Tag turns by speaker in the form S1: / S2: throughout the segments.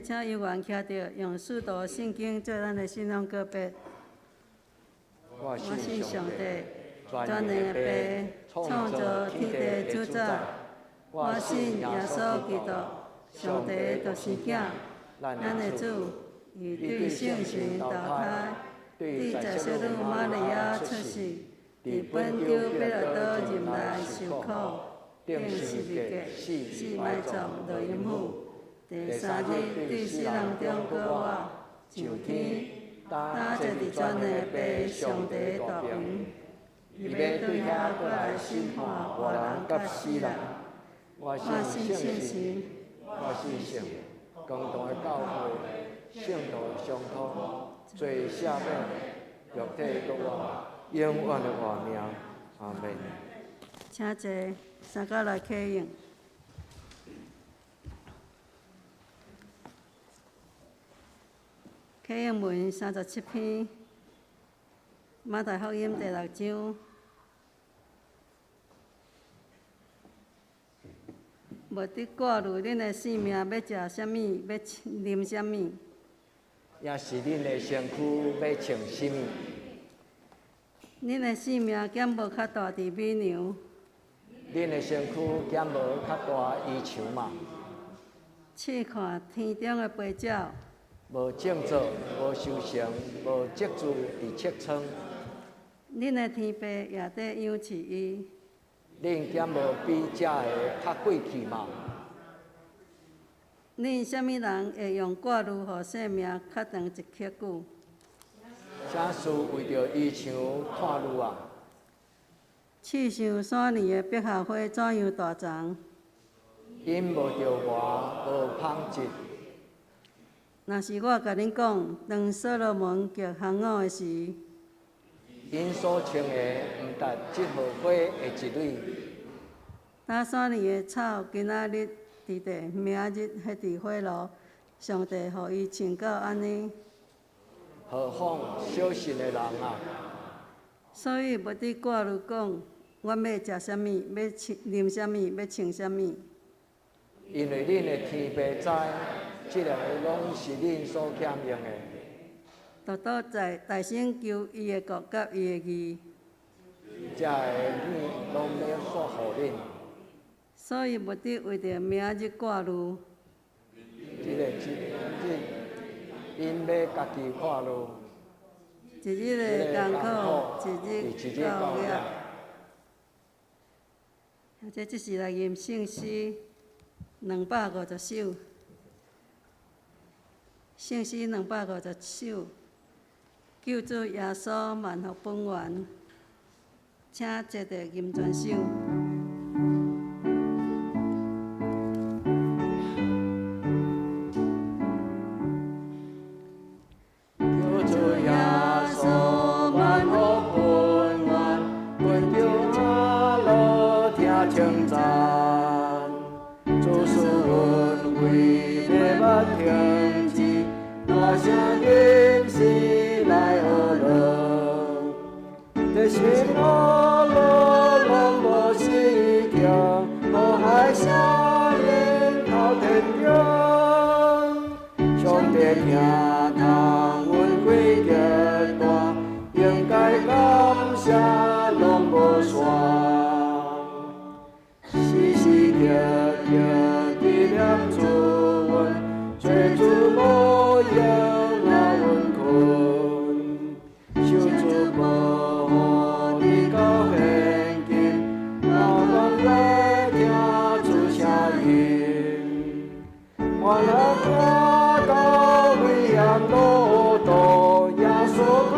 S1: 请有缘徛着，用四道圣经做咱的信仰告别。我信上帝，全能的父，创造天地主宰。我信耶稣基督，上帝就是囝，咱的主，以对圣神投胎，对在小女玛利亚出世，伫本丢彼拉多任内受苦，定十字架，死埋葬，落阴府。第三日，对死人中搁活，上天，搭坐伫全能的父上帝大位，伊要对遐过来审判活人甲死人。我信圣神，
S2: 我信圣，共同的教会，圣道相通，罪赦免，肉体搁活，永远的活命。阿门。
S1: 请坐，三角来启用。启用文37篇，马太福音第6章。无伫挂虑恁的性命要食啥物，要啉啥物，
S2: 也是恁的身躯要穿啥物。
S1: 恁的性命减无较大伫美牛，
S2: 恁的身躯减无较大衣裳嘛。
S1: 试看天中的飞鸟，
S2: 无种作，无收成，无积聚伫册仓。
S1: 恁的天父也得养饲伊。
S2: 恁减无比这个较贵气嘛？
S1: 恁啥物人会用挂虑互性命较长一刻久？
S2: 啥事为着衣裳看虑啊？
S1: 刺上3年的百合花怎样大丛？
S2: 因无着活，无芳质。
S1: 若是我甲恁讲，当所罗门极行午的时，
S2: 因所穿的毋值这号花的一蕊。
S1: 打3年的草，今仔日伫地，明日迄伫火炉，上帝互伊穿到安尼。
S2: 何况小信的人啊！
S1: 所以无伫挂虑讲，我要食啥物，要啉啥物，要穿啥物。
S2: 因为恁的天父知，这个拢是恁所欠用的。
S1: 独独在大声求伊的国甲伊的义，
S2: 这个恁拢要说互恁。
S1: 所以目的为着明日挂路。
S2: 因要家己看路，
S1: 一日的艰苦，一日到业。这是来吟圣诗250首，圣诗250首，救主耶稣万福本源，请接着吟全首。
S2: 称赞，主是阮为要捌听见，大声吟诗来学乐，这心乐乐拢无死强，无害声音透天中，上帝听通阮几个大，应该感谢拢无煞。叫纪念主阮，做主无影来阮困，受主保护你到现今，我拢来听主声音，我来看到危险路途，耶稣开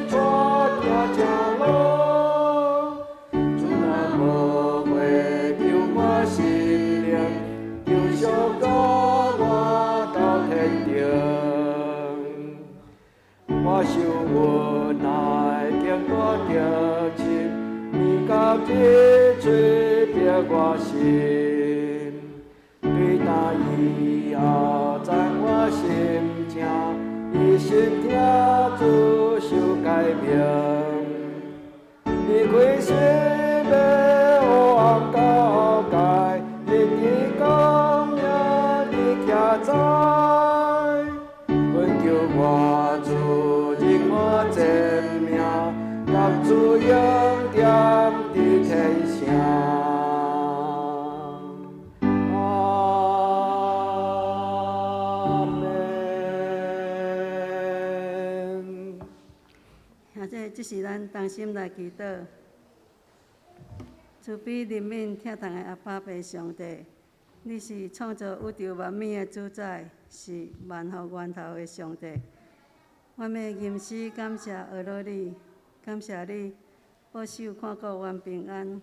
S2: 带行正路，主若无会救我心灵，救赎我到天庭。我受无奈，经过着亲，你甲日吹逼我心，对待以后知我心情，一心听主受改名，你开心要黑暗交界，日日讲名你徛在，阮叫我主认我真命，让主永点伫天上。
S1: 这是咱同心来祈祷，慈悲怜悯疼痛的阿爸爸上帝，你是创造宇宙万物的主宰，是万福源头的上帝。我们吟诗感谢阿罗你，感谢你保守看顾阮平安。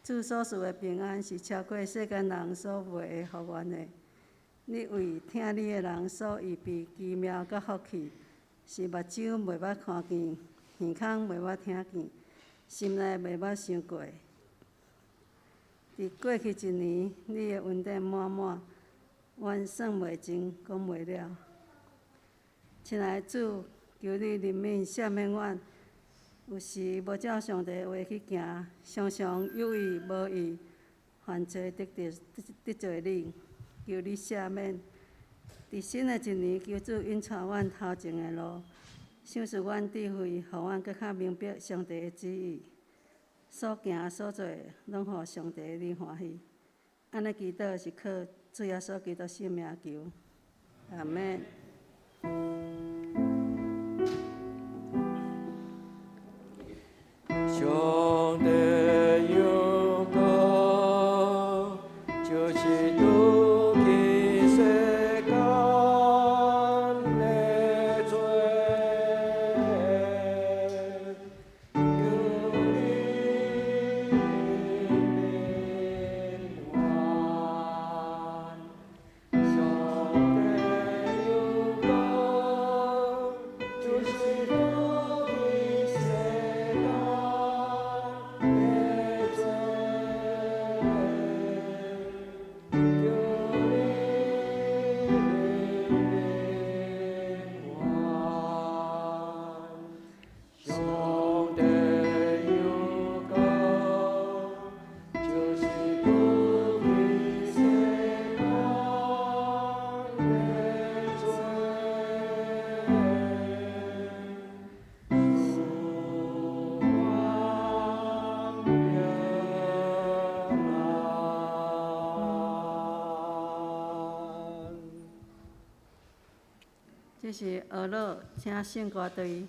S1: 主所赐的平安是超过世间人所袂的福源的。你为听你的人所预备奇妙甲福气，是目睭袂捌看见。耳孔袂捌听见，心内袂捌想过。伫过去一年，你的恩典满满，阮算袂尽，讲袂了。亲爱的主，求你怜悯赦免阮，有时无照上帝的话去行，常常有意无意犯罪得罪你，求你赦免。伫新的一年，求主引带阮头前的路。赏赐阮智慧，互阮更较明白上帝的旨意，所行所做，拢互上帝你欢喜。安尼祈祷是靠主耶稣基督圣名求，阿免。
S2: 上帝有个就是拄起世间。
S1: 这是俄罗请圣歌队。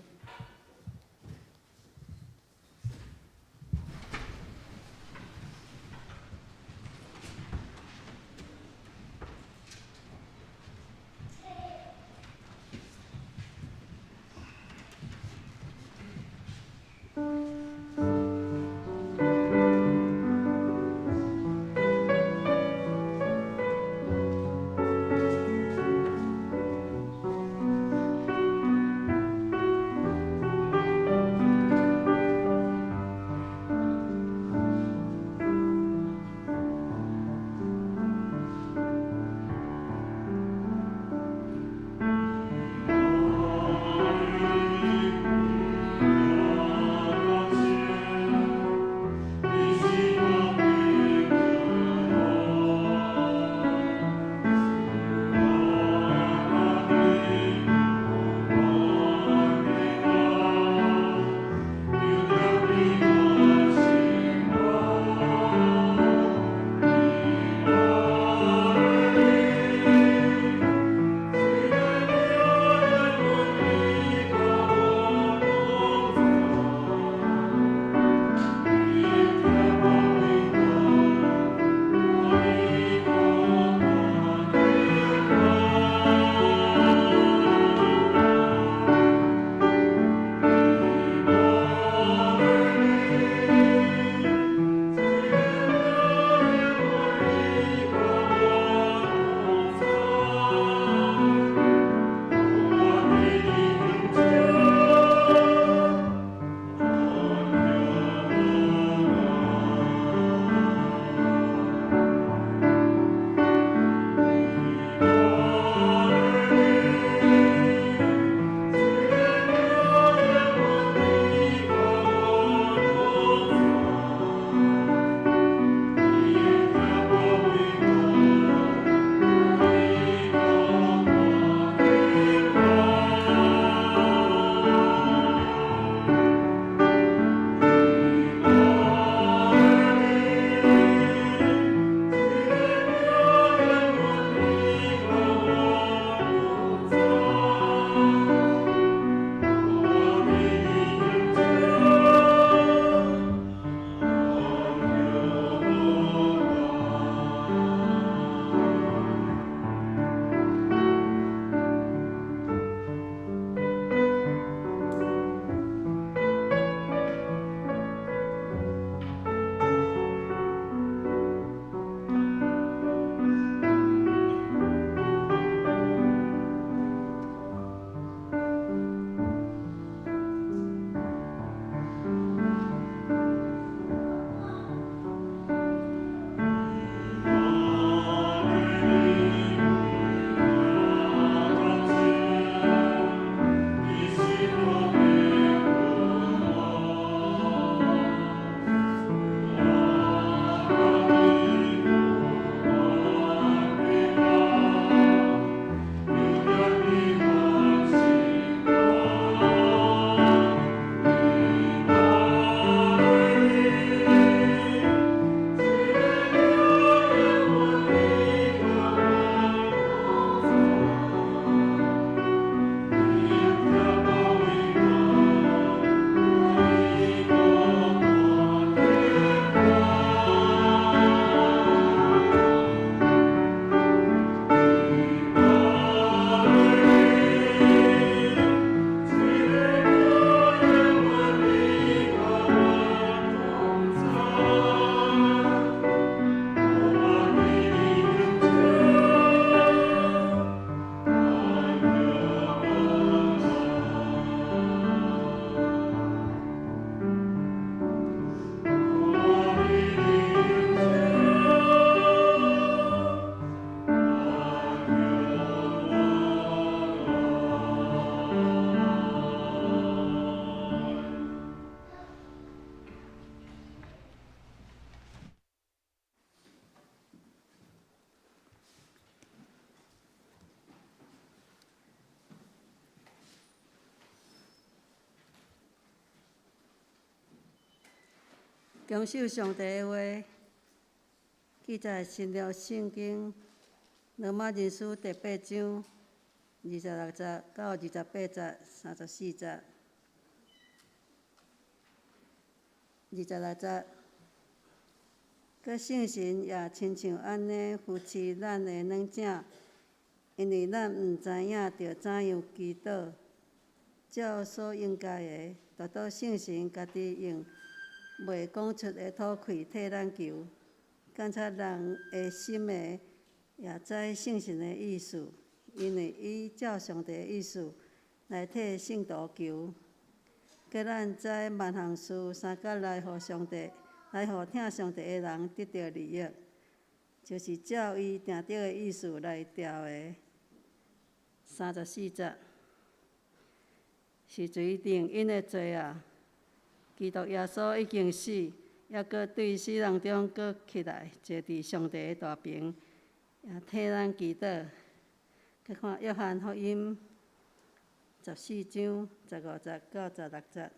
S1: 恭受上帝的话，记在新约圣经罗马人书第8章26节到28节、34节。26节，佮圣神也亲像安尼扶持咱的软井，因为咱毋知影着怎样祈祷，照所应该的，就倒圣神家己用袂讲出的吐气替咱求。感谢人的心的也知圣神的意思，因为伊照上帝的意思来替圣徒求。叫咱知万项事三角来互上帝，来互听上帝的人得到利益，就是照伊定定的意思来调的。34节，是随定因的罪啊！基督耶稣已经死，也搁对死人中搁起来，坐伫上帝的大屏，也替咱祈祷。去看约翰福音14章15节到16节。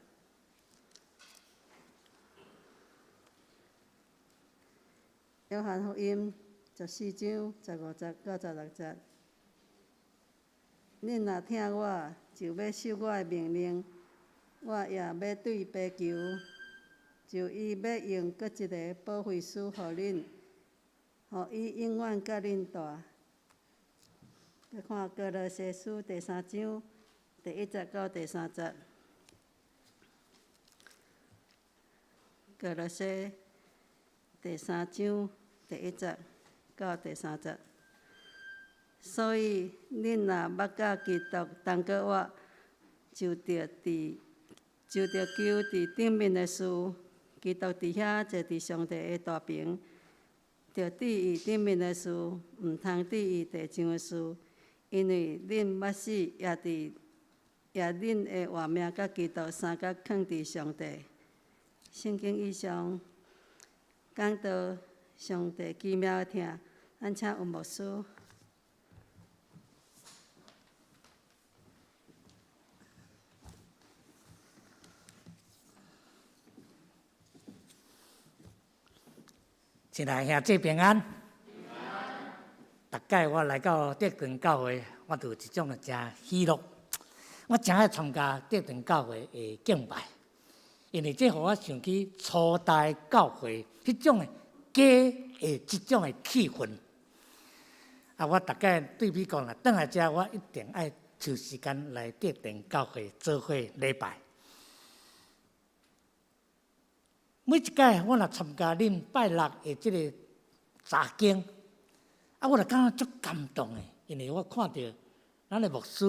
S1: 约翰福音14章15节到16节。恁若听我，就要守我的命令，我也要对爸求，就伊要用搁一个保惠师互恁，互伊永远甲恁住。去看哥罗西书第3章第1节到第3节。哥罗西第3章第1节到第3节。所以，恁若捌甲基督同过我，就着求伫顶面的事，基督伫遐坐伫上帝的大屏，着伫伊顶面的事，毋通伫伊地上的事，因为恁捌死，也恁的活命甲基督三角囥伫上帝。圣经以上讲到上帝奇妙的听，咱请有牧师。
S3: 亲爱兄弟平安。逐届我来到德顿教会，我就有一种真喜乐。我真爱参加德顿教会的敬拜，因为这互我想起初代教会迄种的家的即种的气氛。我逐届对比讲啦，转来遮我一定爱抽时间来德顿教会做伙礼拜。每一届我若参加恁拜六的即个查经，我就感觉足感动的，因为我看到咱的牧师，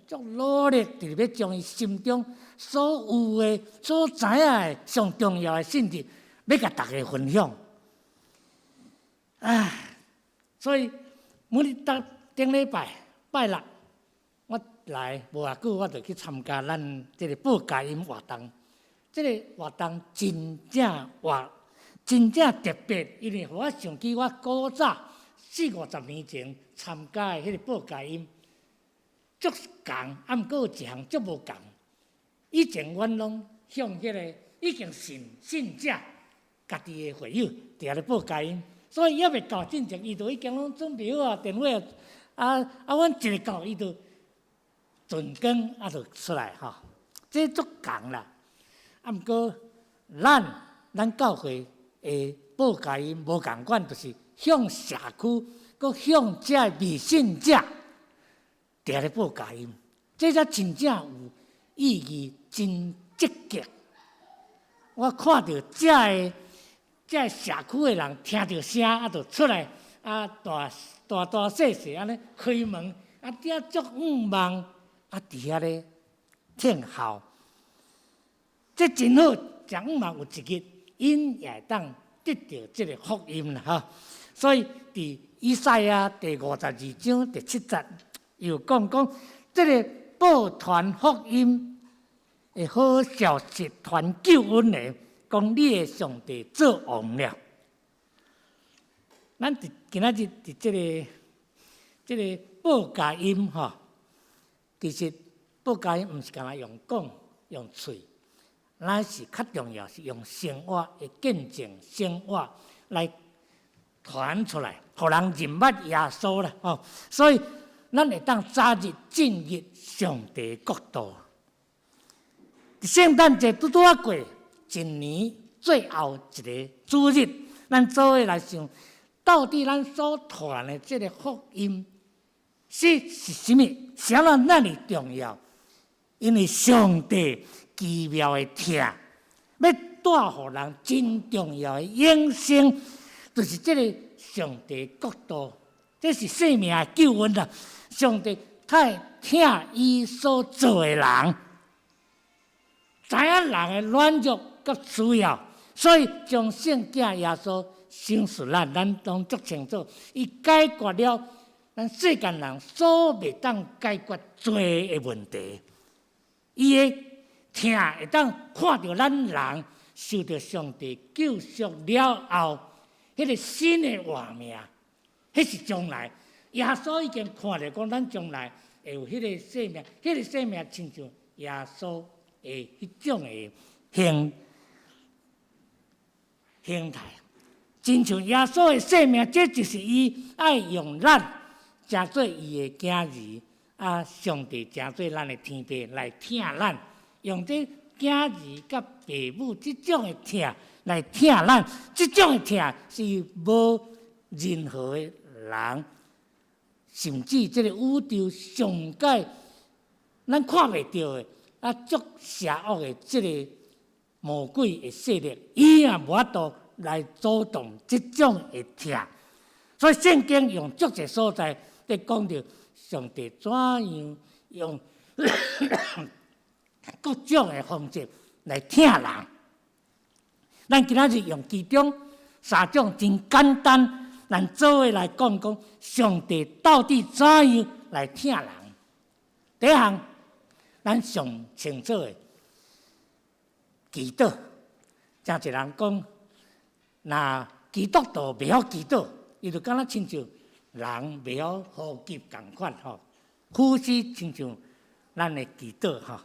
S3: 足努力伫要将伊心中所有的、所知影的上重要的信息，要甲大家分享。所以每日顶礼拜拜六，我来无偌久，我就去参加咱即个报佳音活动。这个活动真正特别，因为互我想起我古早40-50年前参加的迄个报佳音，足共，毋过有一项足无共。以前阮拢向迄个已经信者家己的会友伫遐咧报佳音，所以还未到进前，伊就已经拢准备好电话阮一个到伊就准更就出来吼，这足共啦。毋过，咱教会的报佳音无共款，就是向社区，佮向遮未信者，伫咧报佳音，这才真正有意义，真积极。我看到遮个社区的人听到声，就出来，大细安尼开门，遐足忙，伫遐咧听候。这真好，真嘛有一日，因也当得到这个福音啦哈。所以伫以赛亚第52章第7节，又讲这个报传福音的好消息，传救恩的，讲你的上帝做王了。咱今仔日伫这个报佳音哈，其实报佳音毋是干那用讲用嘴。咱是较重要，是用生活的见证、生活来传出来，互人认捌耶稣啦。所以咱会当早日进入上帝国度。圣诞节拄啊过，一年最后一个主日，咱做伙来想，到底咱所传的这个福音是什么？啥人那么重要？因为上帝奇妙的疼，要带予人真重要的永生，就是这个上帝国度，这是生命的救恩啦。上帝太疼伊所做的人，知影人的软弱甲需要，所以将圣子耶稣生死咱拢足清楚，伊解决了咱世间人所袂当解决罪的问题。伊的疼会当看到咱人受到上帝救赎了后，迄个新的活命，迄是将来。耶稣已经看到讲，咱将来会有迄个生命，迄个生命亲像耶稣的迄种的形态，亲像耶稣的生命，这就是伊爱用咱诚做伊的囝儿。上帝诚做咱的天父来疼咱，用这囝儿甲爸母这种的疼来疼咱，这种的疼是无任何的人，甚至这个宇宙上界咱看袂到的足邪恶的这个魔鬼的势力，伊也无法度来阻挡这种的疼。所以圣经用足个所在在讲到。上帝怎样用各种的方式来疼人？咱今仔日用其中3种真简单，咱做伙来讲上帝到底怎样来疼人。第一项，咱上清楚的祈祷。真侪人讲，那基督徒袂晓祈祷，伊就敢若亲像。人袂晓呼吸共款吼，呼吸亲像咱的祈祷吼，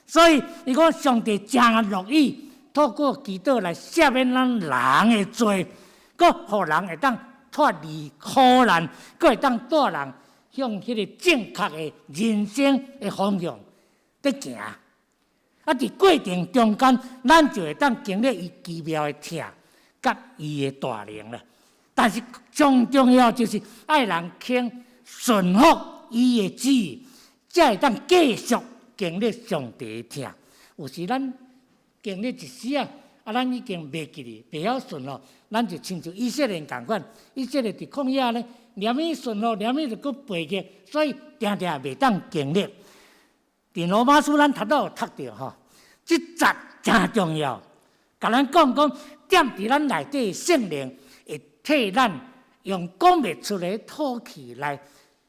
S3: 所以伊讲上帝真乐意透过祈祷来赦免咱人的罪，佮互人会当脱离苦难，佮会当带人向迄个正确的人生的方向在行。伫过程中间，咱就会当经历伊奇妙的疼，甲伊的大能啦。但是最重要就是爱人肯顺服伊的旨意，才会当继续经历上帝的疼。有时咱经历一时咱已经袂记哩，袂晓顺服，咱就亲像以色列共款，以色列伫旷野咧，念伊顺服，念伊就搁背去，所以定定袂当经历。伫罗马书咱读到有读到吼，这节真重要，甲咱讲踮伫咱内底圣灵。会替咱用讲袂出来的吐气来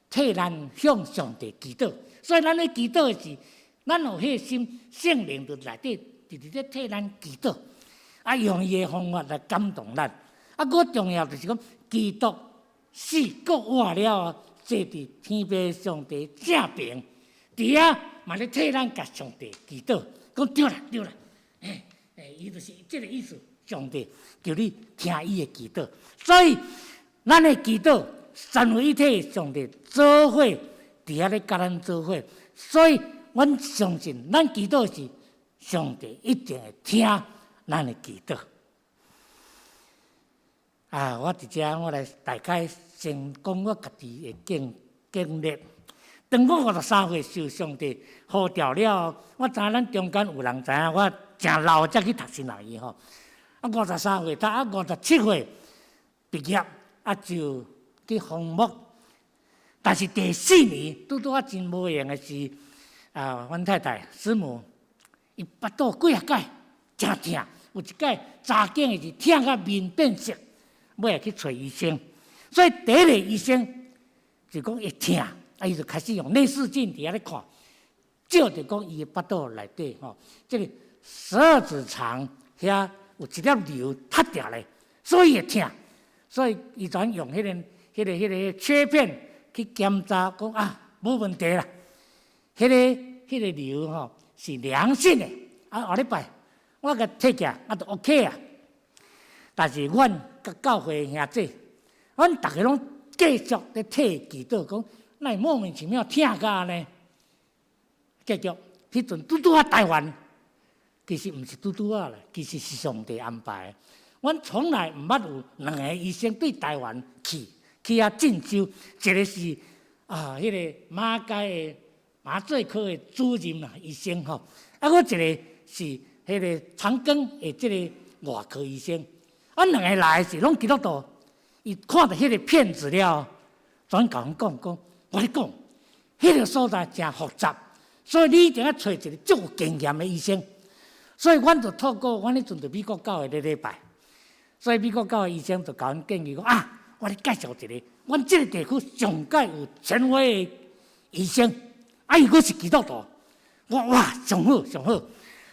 S3: 替咱向上帝祈祷，所以咱咧祈祷的时，咱有迄个心，圣灵就内底直直咧替咱祈祷，用伊的方法来感动咱。搁重要就是讲，基督死搁活了，坐伫天父上帝正边，伫遐嘛咧替咱甲上帝祈祷，讲对啦对啦，伊就是即个意思。上帝叫你听伊的祈祷，所以咱的祈祷三位一体的上帝做伙伫遐咧甲咱做伙，所以阮相信咱祈祷时，上帝一定会听咱的祈祷。我伫遮我来大概先讲我家己的经历。当我53岁受上帝呼召了，我知影咱中间有人知影我真老才去读神学院吼。53岁读57岁毕业，就去封牧。但是第4年，拄我真无闲的是，阮太太师母，伊腹肚几啊摆真疼，有一摆查经的是疼到面变色，尾去找医生。所以第一个医生就讲会疼，伊就开始用内视镜伫遐咧看，照着讲伊的腹肚内底吼，这个12指肠遐。有一粒瘤塌掉咧，所以会疼，所以伊全用迄个切片去检查，讲无问题啦。迄个瘤吼是良性的，下礼拜我甲摕起来，就 OK 啊。但是阮甲教会兄弟，阮大家拢继续咧替祈祷，讲会莫名其妙疼甲呢？结局迄阵拄啊台湾，其实毋是拄啊啦，其实是上帝安排的。阮从来毋捌有两个医生对台湾去遐进修，一个是迄个马街的麻醉科的主任啦医生吼，搁一个是迄个长庚的即个外科医生。两个来是拢基督徒，伊看到迄个片子了，转甲阮讲，我咧讲，迄个所在真复杂，所以你一定要找一个足有经验的医生。所以，阮就透过阮迄阵伫美国教会礼拜，所以美国教会医生就甲阮建议讲我咧介绍一个，阮即个地区上界有权威的医生，伊阁是基督徒，哇，上好上好。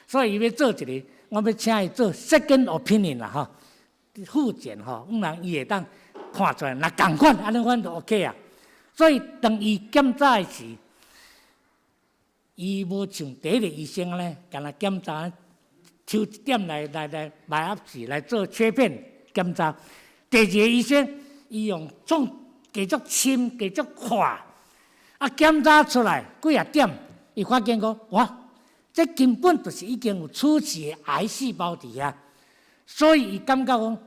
S3: 所以伊要做一个，我要请伊做 second opinion 啦吼，复检吼，人伊会当看出来，若共款，安尼阮就 OK 啊。所以当伊检查的时，伊无像第一个医生咧，干那检查。抽一点来埋压子来做切片检查。第二个医生，伊用继续深、继续快，检查出来几啊点，伊发现讲，哇，这根本就是已经有初期的癌细胞伫遐，所以伊感觉讲，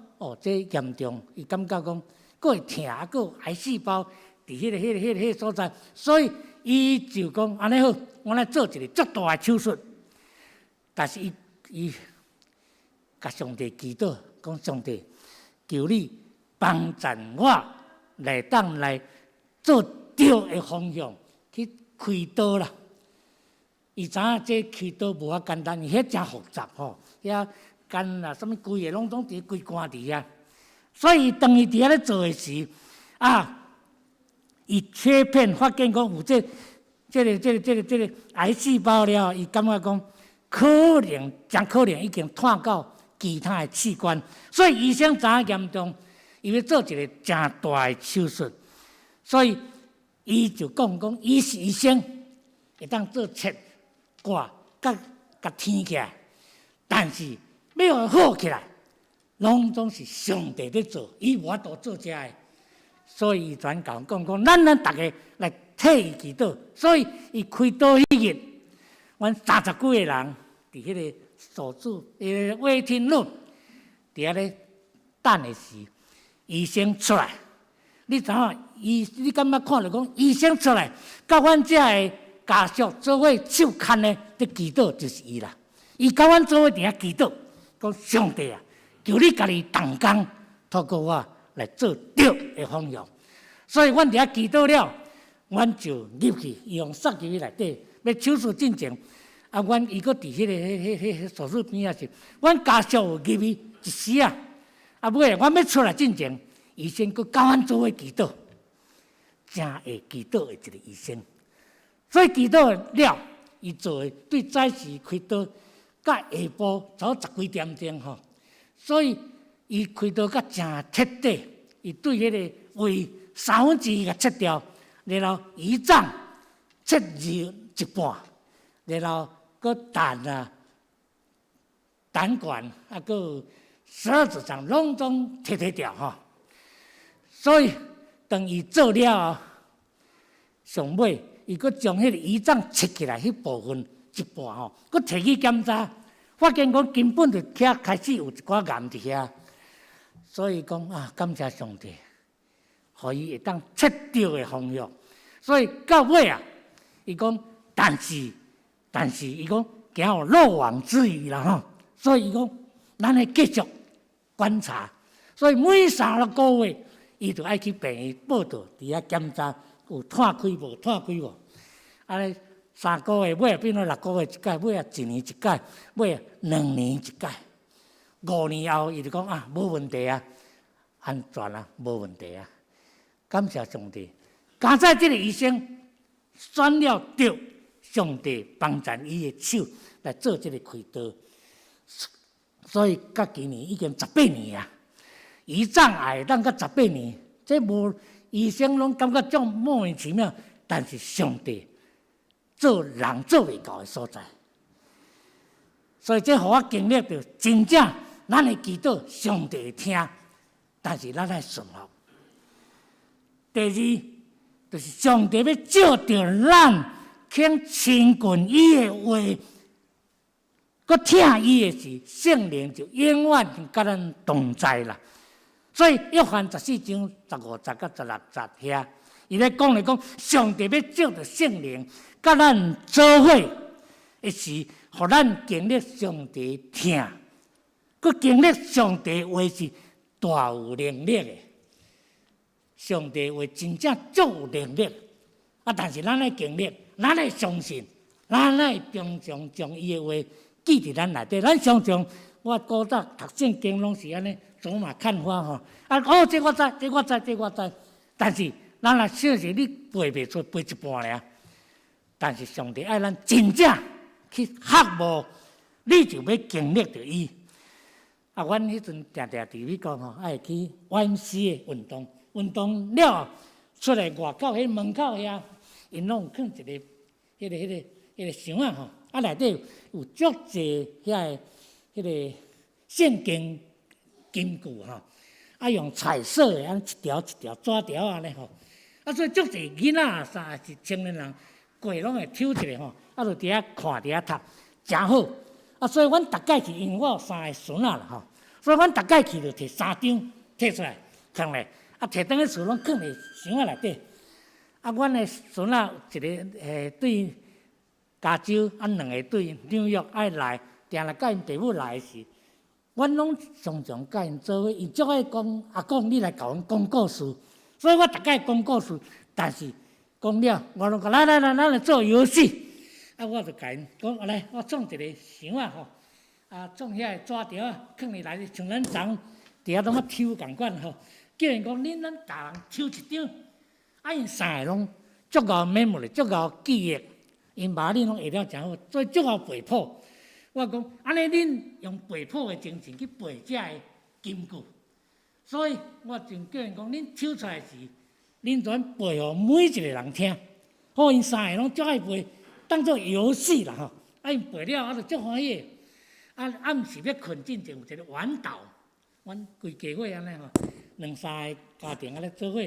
S3: 这严重，伊感觉讲，佫会疼，佫有癌细胞伫迄个所在，所以伊就讲安尼好，我来做一个足大的手术，但是伊甲上帝祈祷，讲上帝，求你帮助我来当来做对的方向去开刀啦。伊知影这开刀无遐简单，伊遐真复杂吼，遐肝啦，什物规个拢伫规肝伫遐。所以当伊伫遐咧做诶时，伊切片发现讲有这个癌细胞了，伊感觉讲。真可能已经探到其他的器官，所以医生知影严重，伊要做一个真大的手术，所以伊就讲，伊是医生，会当做切挂甲天起来，但是要好起来，拢总是上帝在做，伊无法度做遮的，所以伊转讲，咱大家来替伊祈祷，所以伊开刀迄日，阮30几个人。伫迄个手术waiting room，伫遐咧等的时，医生出来，你知影？你感觉看着讲医生出来，甲阮遮的家属做伙手牵的伫祈祷，就是伊啦。伊甲阮做伙伫遐祈祷，讲上帝啊，求你家己动工，透过我来做对的方向。所以阮伫遐祈祷了，阮就入去，用塞入去内底，要手术进前。阮伊阁伫迄个手术边仔时，阮家属有入去一时尾阮要出来进前，医生阁甲阮做伙祈祷，真会祈祷的一个医生。所以祈祷了，伊做的对早时开刀，甲下晡早10几点钟吼，所以伊开刀甲真彻底，伊对迄个胃2/3甲切掉，然后胰脏切一半，然后。个胆管个12指肠拢总摕掉吼，所以当伊做了，上尾伊佫将迄个胰脏切起来，迄部分一半吼，佫摕去检查，发现讲根本就遐开始有一寡癌伫遐，所以讲感谢上帝，互伊会当切对的方向，所以到尾伊讲，但是，伊讲行有漏网之鱼啦吼，所以伊讲，咱会继续观察，所以每3、6个月，伊就爱去病院报道，伫遐检查有摊开无，安尼3个月，尾变做6个月一届，尾1年一届，尾2年一届，5年后伊就讲无问题安全无问题感谢上帝，刚才这个医生选了对。上帝帮助伊的手来做这个开刀，所以到今年已经18年啊。胰脏癌当到18年，这无医生拢感觉种莫名其妙，但是上帝做人做袂到的所在，所以这互我经历到真正咱的祈祷上帝会听，但是咱爱顺服。第二，就是上帝要照着咱，肯亲近伊的话，佮听伊的是圣灵，就永远甲咱同在啦。所以约翰14章15节到16节遐，伊咧讲，上帝要照着圣灵，甲咱做伙，一是互咱经历上帝听，佮经历上帝话是大有能力的。上帝话真正足有能力，但是咱来经历，咱来相信，咱来常常将伊的话记伫咱内底。咱常常，我古早读圣经拢是安尼走马看花吼。这我知，这我知。但是咱若小时你背袂出，背一半尔。但是上帝爱咱真正去学无，你就要经历着伊。阮迄阵常常伫美国吼，爱去 YMCA 运动了出来外口迄门口遐，因拢放一个迄个箱仔吼，内底有足济遐个迄个圣经金句吼，用彩色的，安一条一条纸条安尼吼，所以足济囡仔啥是青年人过拢会抽一个吼，就伫遐看伫遐读，真好。所以阮逐届去，因为我有3个孙仔啦吼，所以阮逐届去就摕3张摕出来，放咧。摕倒去厝拢放伫箱仔内底。阮的孙仔一个对加州，2个对纽约爱来，定来甲因爸母来时，阮拢常常甲因做伙。伊足爱讲阿公，你来甲阮讲故事。所以我逐届讲故事，但是讲了，我拢讲来，咱来做游戏。我就甲因讲，来，我创一个箱仔吼，创遐个纸条放入来，像咱昨伫遐拢啊抽共款吼。叫因讲，恁咱逐人抽一张，因3个拢足够 memory， 足够记忆，因妈恁拢会了真好，所以足够背谱。我讲，安尼恁用背谱的精神去背这个金句，所以我就叫因讲，恁抽出来时，恁全背互每一个人听，好，因3个拢足爱背，当做游戏啦吼。因背了，就足欢喜。暗时要困之前有一个晚祷，阮规家伙安尼吼。2-3个家庭咧做伙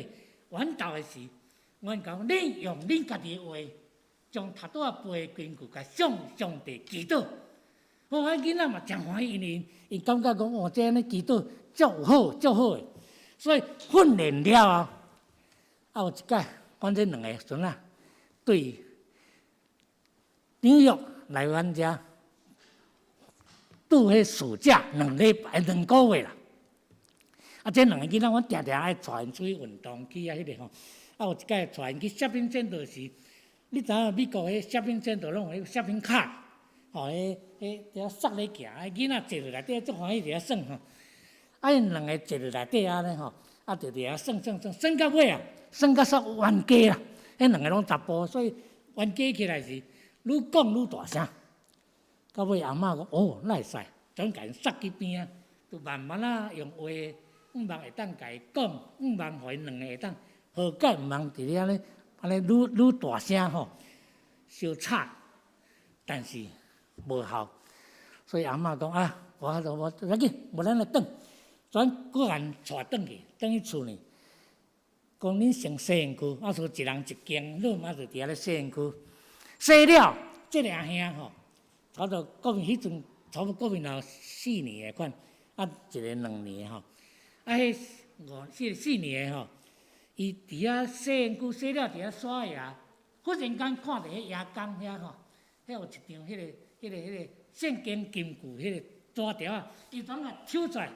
S3: 晚祷的时，阮讲恁用恁家己的话，将头拄仔背的经句，甲向上帝祈祷。阮囡仔嘛真欢喜，因为伊感觉讲这安尼祈祷足好的。所以训练了有一届，阮这2个孙仔对纽约来阮遮拄迄暑假2个月啦。这2个囡仔，阮常常爱带因出去运动去迄个吼。有一届带因去shopping center时，你知影美国迄shopping center拢有迄 shopping cart， 吼，伫遐塞咧行，囡仔坐伫内底足欢喜伫遐耍吼。因2个坐伫内底安尼吼，就伫遐耍到尾耍到煞冤家啦。迄2个拢查甫，所以冤家起来是愈讲愈大声。到尾阿嬷讲，哪会使？总甲因塞去边啊，就慢慢用话。毋茫会当甲伊讲，毋茫互因2个会当和解，毋茫伫咧安尼愈大声吼，相吵，但是无效。所以阿嬷讲我要紧，无咱来转，转个人带转去厝呢。讲恁先洗身躯，所以一人一间，你就伫遐咧洗身躯。洗了，这个阿兄吼，差不多国民迄阵，差不多国民有4年的款，一个2年吼。迄4年的吼，伊伫遐洗身躯洗了，伫遐刷牙，忽然间看到迄牙缸遐吼，遐有一张迄个圣经金句迄个纸条伊转来抽出来，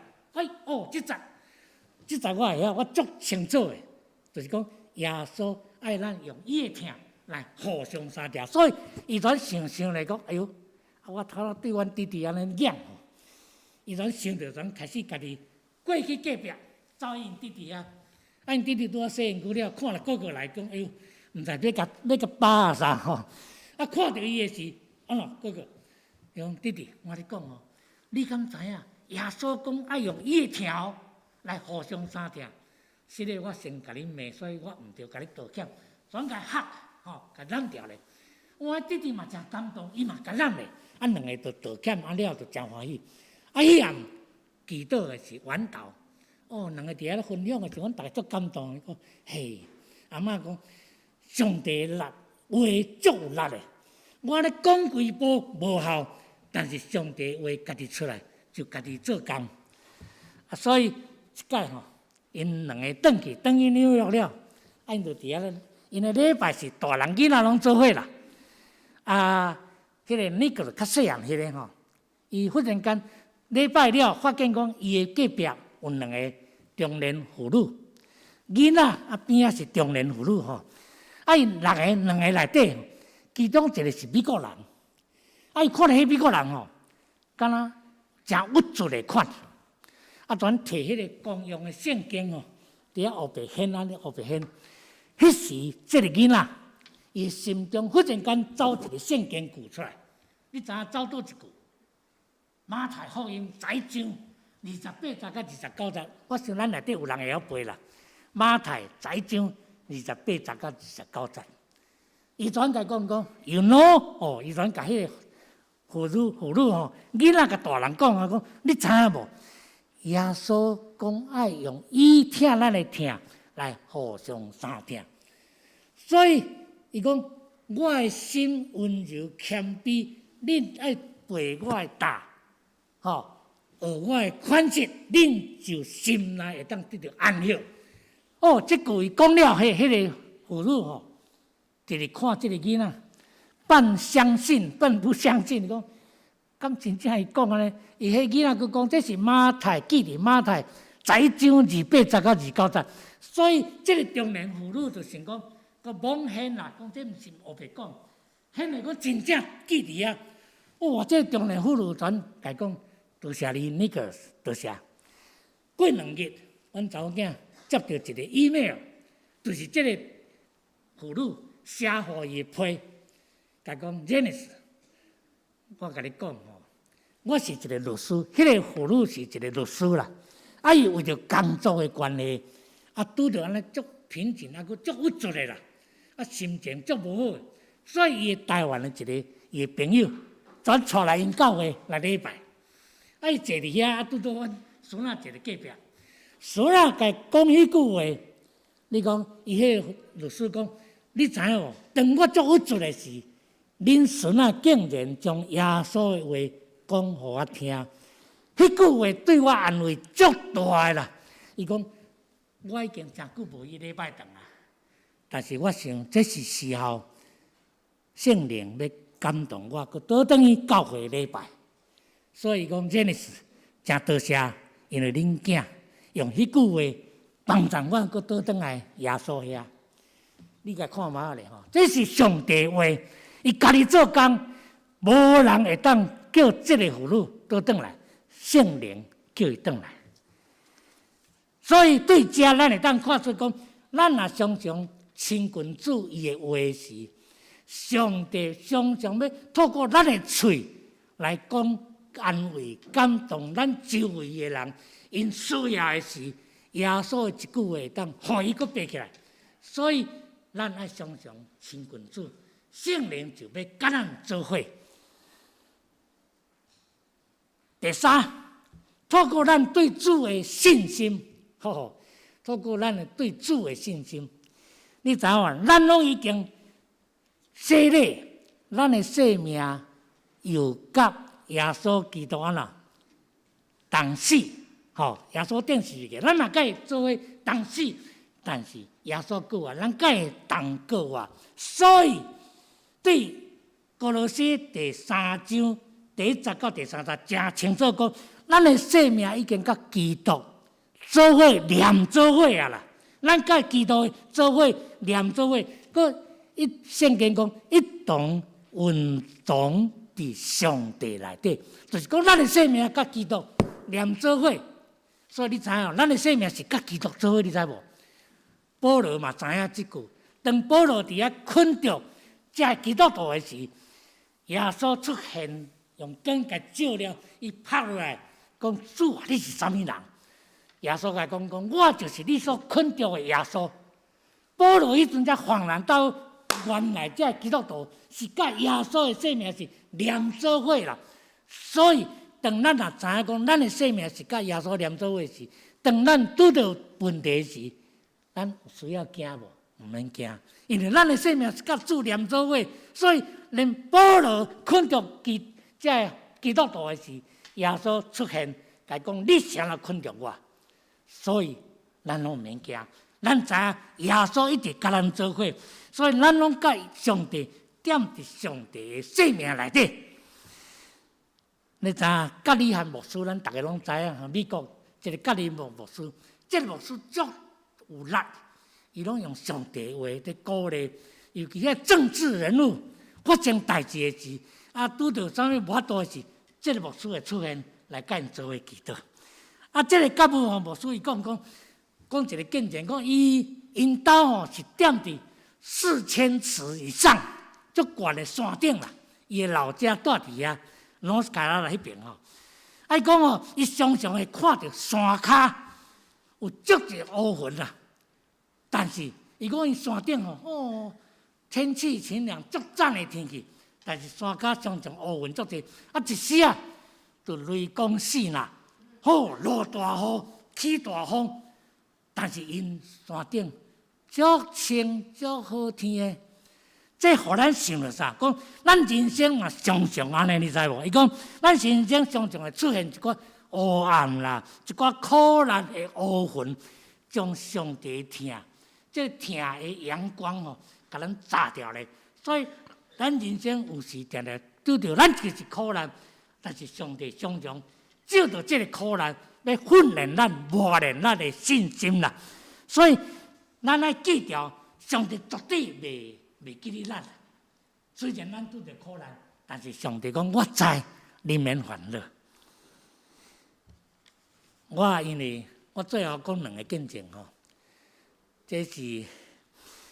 S3: 即节我会晓，我足清楚的，就是讲耶稣爱咱用伊的听来互相相调，所以伊转想来讲，哎呦，我头仔对阮弟弟安尼养吼，伊转想着转开始家己。过去隔壁找因弟弟因弟弟拄仔洗身躯了，看了哥哥来讲，哎呦，毋知要甲扒啥吼。看到伊的时，哥哥，讲弟弟，我咧讲你敢知影？耶稣讲爱用伊的条来互相相听。是咧，我先甲你骂，所以我毋着甲你道歉，转甲吓甲揽掉咧。我弟弟嘛真感动，伊嘛甲揽咧，2个就道歉，了就真欢喜。迄暗。祈祷的是晚祷，2个伫遐咧分享的时候，阮大家足感动。讲嘿，阿嬷讲，上帝的力，话足有力的。我咧讲几步无效，但是上帝话家己出来，就家己做工。所以一届吼，因两个转去纽约了，因就伫遐咧，因个礼拜是大人囡仔拢做伙啦。迄个那个较细汉迄个吼，伊忽然间礼拜了，发现讲伊的隔壁有两个中年妇女，囡仔边仔是中年妇女吼，因两个内底，其中一个是美国人，伊看到迄美国人吼，敢若真物质的款，全摕迄个公用的圣经吼，伫遐后白显安尼后白显，迄时即个囡仔。伊心中忽然间走一个圣经句出来，你知影走倒一句？马太福音十一章28节到29节，我想咱内底有人会晓背啦。马太十一章28节到29节，伊全甲讲，you know， 哦，伊全甲迄个妇女吼，囡仔甲大人讲讲，你知影无？耶稣讲爱用伊疼咱的疼来互相相疼，所以。伊讲：我的心温柔谦卑，恁爱背我的大，吼，学我的款式，恁就心内会当得到安息。哦，即句伊讲了，迄个妇女吼，就是看即个囡仔，半相信半不相信，讲，敢真正伊讲安尼？伊迄囡仔佫讲，这是马太记伫马太十一章28节到29节，所以即个中年妇女就想讲。个妄显啦，讲这毋是黑白讲，显来讲真正记伫啊！哇，这中年妇女全来讲，多谢你那个，多谢。过2日，阮查某囝接到一个 email， 就是这个妇女写互伊的批，甲讲 Janice， 我甲你讲吼，我是一个律师，迄个妇女是一个律师啦，伊为着工作的关系，拄着安尼足贫穷，佫足物质的啦。心情足无好，所以伊台湾的一个伊的朋友，全带来因教会来礼拜。伊坐伫遐，拄到阮孙仔坐伫隔壁，孙仔甲讲迄句话，你讲伊迄个律师讲，你知影无？当我足物质的时，恁孙仔竟然将耶稣的话讲互我听，迄句话对我安慰足大的啦。伊讲，我已经真久无去礼拜堂啊。但是我想，这是时候，圣灵要感动我，佮倒转去教会礼拜。所以讲，真是真多谢，因为恁囝用迄句话帮助我，佮倒转来耶稣遐。你甲看嘛咧吼，这是上帝话，伊家己做工，无人会当叫这个妇女倒转来，圣灵叫伊转来。所以对遮，咱会当看出讲，咱若常常。亲近主伊的话时，上帝常常要透过咱的嘴来讲安慰、感动咱周围的人，因需要的时，耶稣的一句话当互伊佫爬起来。所以咱爱常常亲近主，圣灵就要甲咱做伙。第三，透过咱对主的信心，透过咱的对主的信心。你知影无？咱拢已经洗礼，咱的生命又甲耶稣基督安那同死，耶稣定死个，咱嘛甲伊做伙同死，但是耶稣救我，咱甲伊同救我。所以对歌罗西第3章第1节到第3节，真清楚讲，咱的生命已经甲基督做伙连做伙啊啦。咱甲基督做伙连做伙，佮圣经讲一同运动伫上帝内底，就是讲咱的生命甲基督连做伙。所以你知影，咱的生命是甲基督做伙，你知无？保罗嘛知影即句。当保罗伫遐困着这基督徒的时，耶稣出现，用灯甲照了，伊拍落来，讲主啊，你是啥物人？耶稣甲讲，我就是你所困着的耶稣。保罗迄阵才恍然到，原来这基督徒是甲耶稣的生命是连做伙啦。所以，当咱若知影讲，咱的生命是甲耶稣连做伙时，当咱拄到问题时，咱有需要惊无？毋免惊，因为咱的生命是甲主连做伙，所以连保罗困着基督徒的时，耶稣出现，甲讲你谁来困着我？所以咱拢毋免惊，咱知影耶稣一直甲咱做伙，所以咱拢甲上帝踮伫上帝的生命内底。你知影格里汉牧师，咱大家拢知影，美国一个格里牧师，这个牧师足有力，伊拢用上帝话在鼓励，尤其遐政治人物发生代志的时，拄到啥物无法度的时，这个牧师会出现来甲因做伙祈祷。这个甲布牧师伊讲一个见证，讲因兜是踮伫4000尺以上，足悬的山顶啦。伊的老家住伫遐。North Carolina 迄边伊讲伊常常会看到山骹有足侪乌云啦。但是伊讲伊山顶天气晴朗，足赞的天气，但是山骹常常乌云足侪，一时就雷公四呐，落大雨，起大风。但是因山顶足清足好天的。这互咱想着啥？讲咱人生嘛常常安尼，你知无？伊讲咱人生常常会出现一寡黑暗啦，一寡苦难的乌云，将上帝疼，这疼的阳光甲咱炸掉咧。所以咱人生有时定定拄着咱就是苦难，但是上帝常常借着这个苦难，要训练咱、磨练咱的信心啦。所以咱爱记住，上帝绝对袂记哩咱，虽然咱拄着苦难，但是上帝讲我知，你免烦恼。因为我最后讲2个见证这是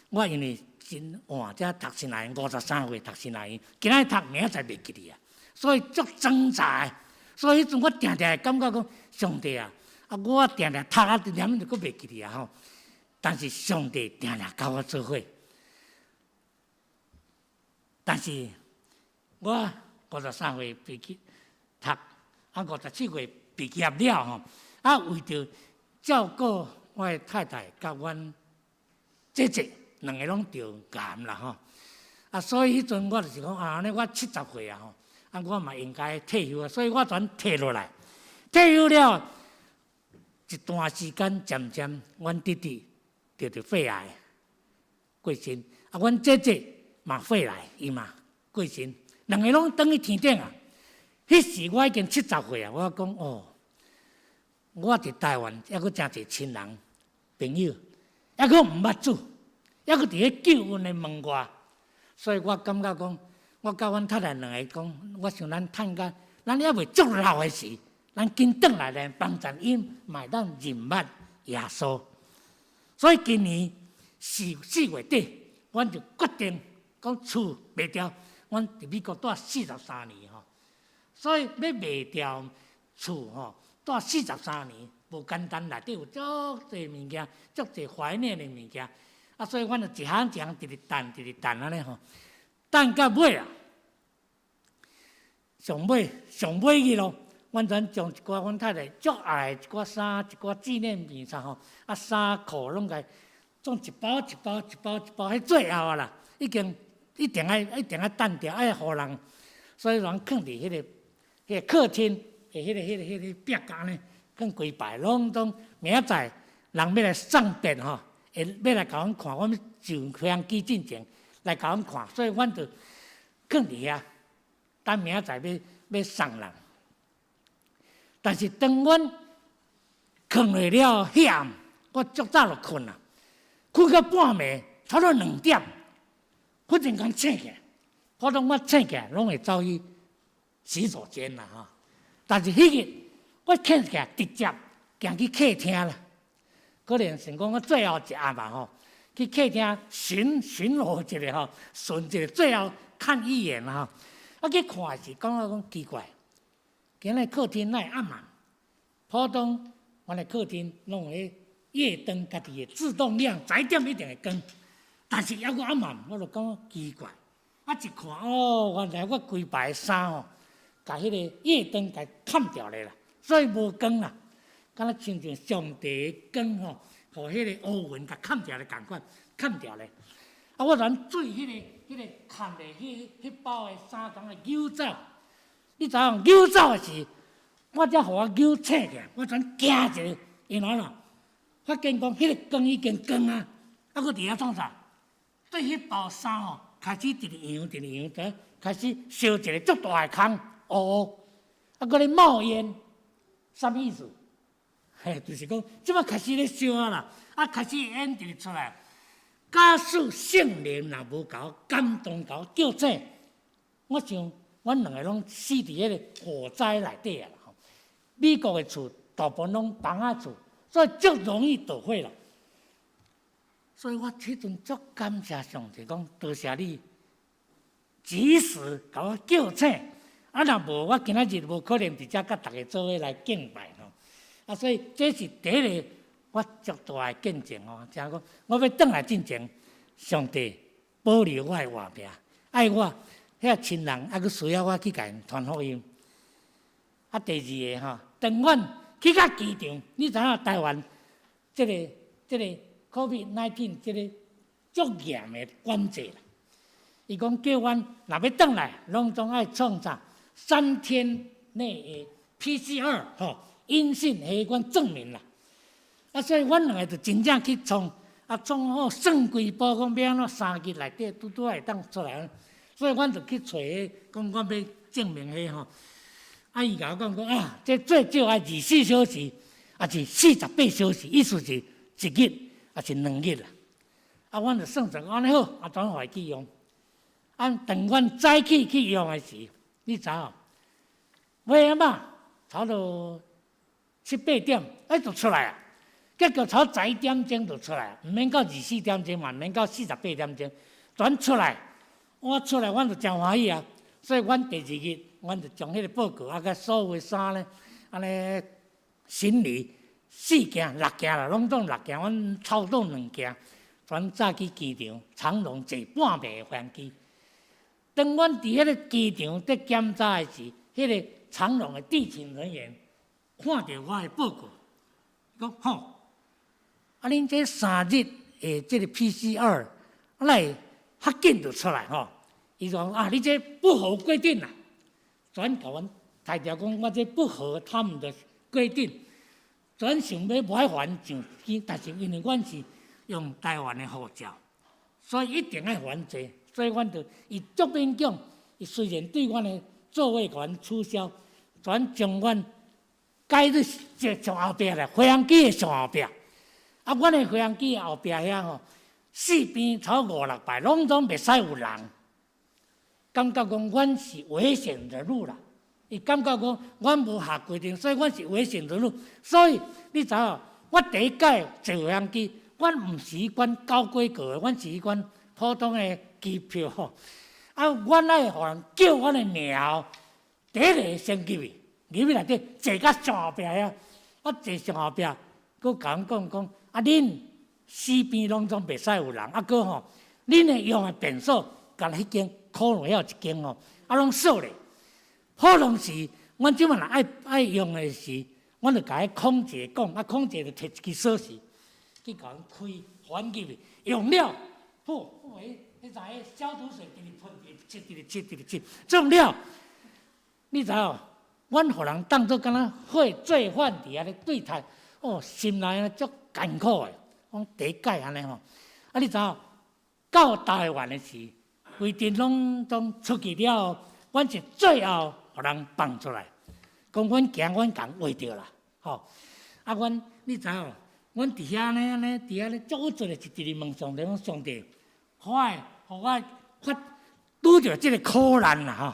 S3: 我因为真晚才读新来53岁读新来，今仔读明仔载袂记哩啊，所以足挣扎的。所以迄阵我定定感觉讲上帝啊，我定定读念就阁袂记哩啊但是上帝定定甲我做伙。但是我53岁毕业读，57岁毕业了为着照顾我的太太甲阮姐姐2个拢得癌啦所以迄阵我就是讲安尼我70岁我嘛应该退休所以我全退落来。退休了一段时间，渐渐阮弟弟得着肺癌过身，阮姐姐嘛肺癌，伊嘛过身，2个拢转去天顶啊。迄时我已经70岁啊，我讲我伫台湾还阁真侪亲人朋友，还阁毋捌主，还阁伫咧救恩的门外，所以我感觉讲，我甲阮太太2个讲，我想咱趁甲咱还未足老的时，咱紧转来咧帮助因，买当认捌耶稣。所以今年4月底，阮就决定讲厝卖掉，阮伫美国住43年所以要卖掉厝住43年，无简单，内底有足侪物件，足侪怀念的物件。所以阮就一项一项直直等安尼等到尾啊，上尾去咯。阮全将一寡阮太太足爱一寡衫、一寡纪念品衫衫裤拢甲装一包，迄最后啦，一定爱等掉，爱互人，所以人放伫迄个客厅的迄个壁角呢，放规排，拢明仔载人要来送便要来甲阮看，阮上飞机进前来甲阮看，所以阮就放伫遐，等明仔载要送人。但是当阮放落了迄暗，我足早就困啦，困到半暝，差不多2点，忽然间醒起来，普通我醒起来拢会走去洗手间啦但是迄日我醒起来直接行去客厅啦，可能想讲我最后一暗去客厅巡逻一下顺一下，最后看一眼去看时感觉讲奇怪。今日客厅哪会暗啊？普通阮的客厅拢有迄夜灯，家己的自动亮，10点一定会关。但是还阁暗啊，我就感觉奇怪。一看原来我规排衫甲迄个夜灯甲砍掉咧啦，所以无光啦。敢若亲像上帝的光互迄个乌云甲砍掉咧共款，砍掉咧。啊，我连水迄个砍的迄包的衫装的扭走，你知影扭走的时，我才互我扭醒起来，我全惊一个，因为喏，发现讲迄个光已经光啊，啊，佫伫遐创啥？对迄包衫吼，开始直扬，开始烧一个足大的空，哦，啊，佫咧冒烟，啥物意思？嘿，就是讲，即摆开始咧烧啊啦，啊，开始烟直出来。假使圣灵若无搞感动搞叫醒，我想阮两个拢死伫迄个火灾内底啊啦吼。美国的厝大部分拢房仔厝，所以足容易倒火啦。所以我迄阵足感谢上帝，讲多谢你及时甲我叫醒，啊，若无我今仔日无可能伫遮甲大家做伙来敬拜吼。啊，所以这是第一个。我足大的见证哦，即讲我要转来进前，上帝保留我的活命，爱我遐亲人，还佫需要我去甲因传福音。啊，第二个吼，当阮去到机场，你知影台湾即个 COVID-19 即个足严的管制啦。伊讲叫阮若要转来，拢总爱创啥3天内的 PCR 吼阴性核酸证明啦。啊，所以阮两个就真正去创，啊，创好算规步，讲要安怎3日内底拄会当出来。所以阮就去找迄，讲我要证明迄吼。啊，伊甲我讲啊，这最少爱24小时，啊是48小时，意思是1日，啊是2日啦。啊，阮就算算安尼好，啊，转回去用。啊，等阮早起去用的时，你知影？尾仔嘛，差不多7、8点，就出来啊。结果朝11点钟就出来，毋免到24点钟嘛，毋免到48点钟，全出来。我出来，阮就真欢喜啊！所以，阮第2日，阮就将迄个报告啊，甲所有的衫咧，安尼行李4件、6件啦，拢总6件，阮操作2件，全早去机场，长荣坐半暝的飞机。当阮伫迄个机场伫检查的时，迄个长荣的地勤人员看到我的报告，讲吼。啊，恁这3日的这个 PCR， 来较紧就出来吼。伊讲啊，你这不合规定啦，全甲阮抬调讲，我这不合他们的规定，全想要不爱还上去，但是因为阮是用台湾的护照，所以一定要还这，所以阮就伊足勉强，伊虽然对阮的座位甲阮取消，全将阮改入上后壁咧，飞行机的上后壁。啊，阮的飞行机后壁遐吼，四边超5、6排，拢总袂使有人。感觉讲阮是危险的路啦，伊感觉讲阮无下规定，所以阮是危险的路。所以你知影，我第一届坐飞行机，阮毋是迄款高规格的，阮是迄款普通的机票吼。啊，阮爱互人叫阮的名后，第一个先入去内底坐到上后壁遐，啊坐上后壁，佫甲阮讲。啊，恁四边拢总袂使有人，啊，佫吼，恁的用的便所，甲迄间可能要一间吼，啊，拢锁咧。可能是阮即摆若爱用的时，阮就甲迄空姐讲，啊，空姐就摕一支锁匙去甲阮开，还入去，用了，好，迄阵迄消毒水直直喷，直直切，中了。你知影？阮互人当作敢若罪犯伫遐咧对待，哦，心内足艰苦的。讲第一届安尼吼，啊，你知影？到台湾的时，规定拢出去了，阮是最后互人放出来，讲阮惊阮共画着啦，吼。啊，阮你知影？阮伫遐安尼伫遐咧，足有做咧，一直问上帝，讲上帝，互我拄着即个苦难啦，吼。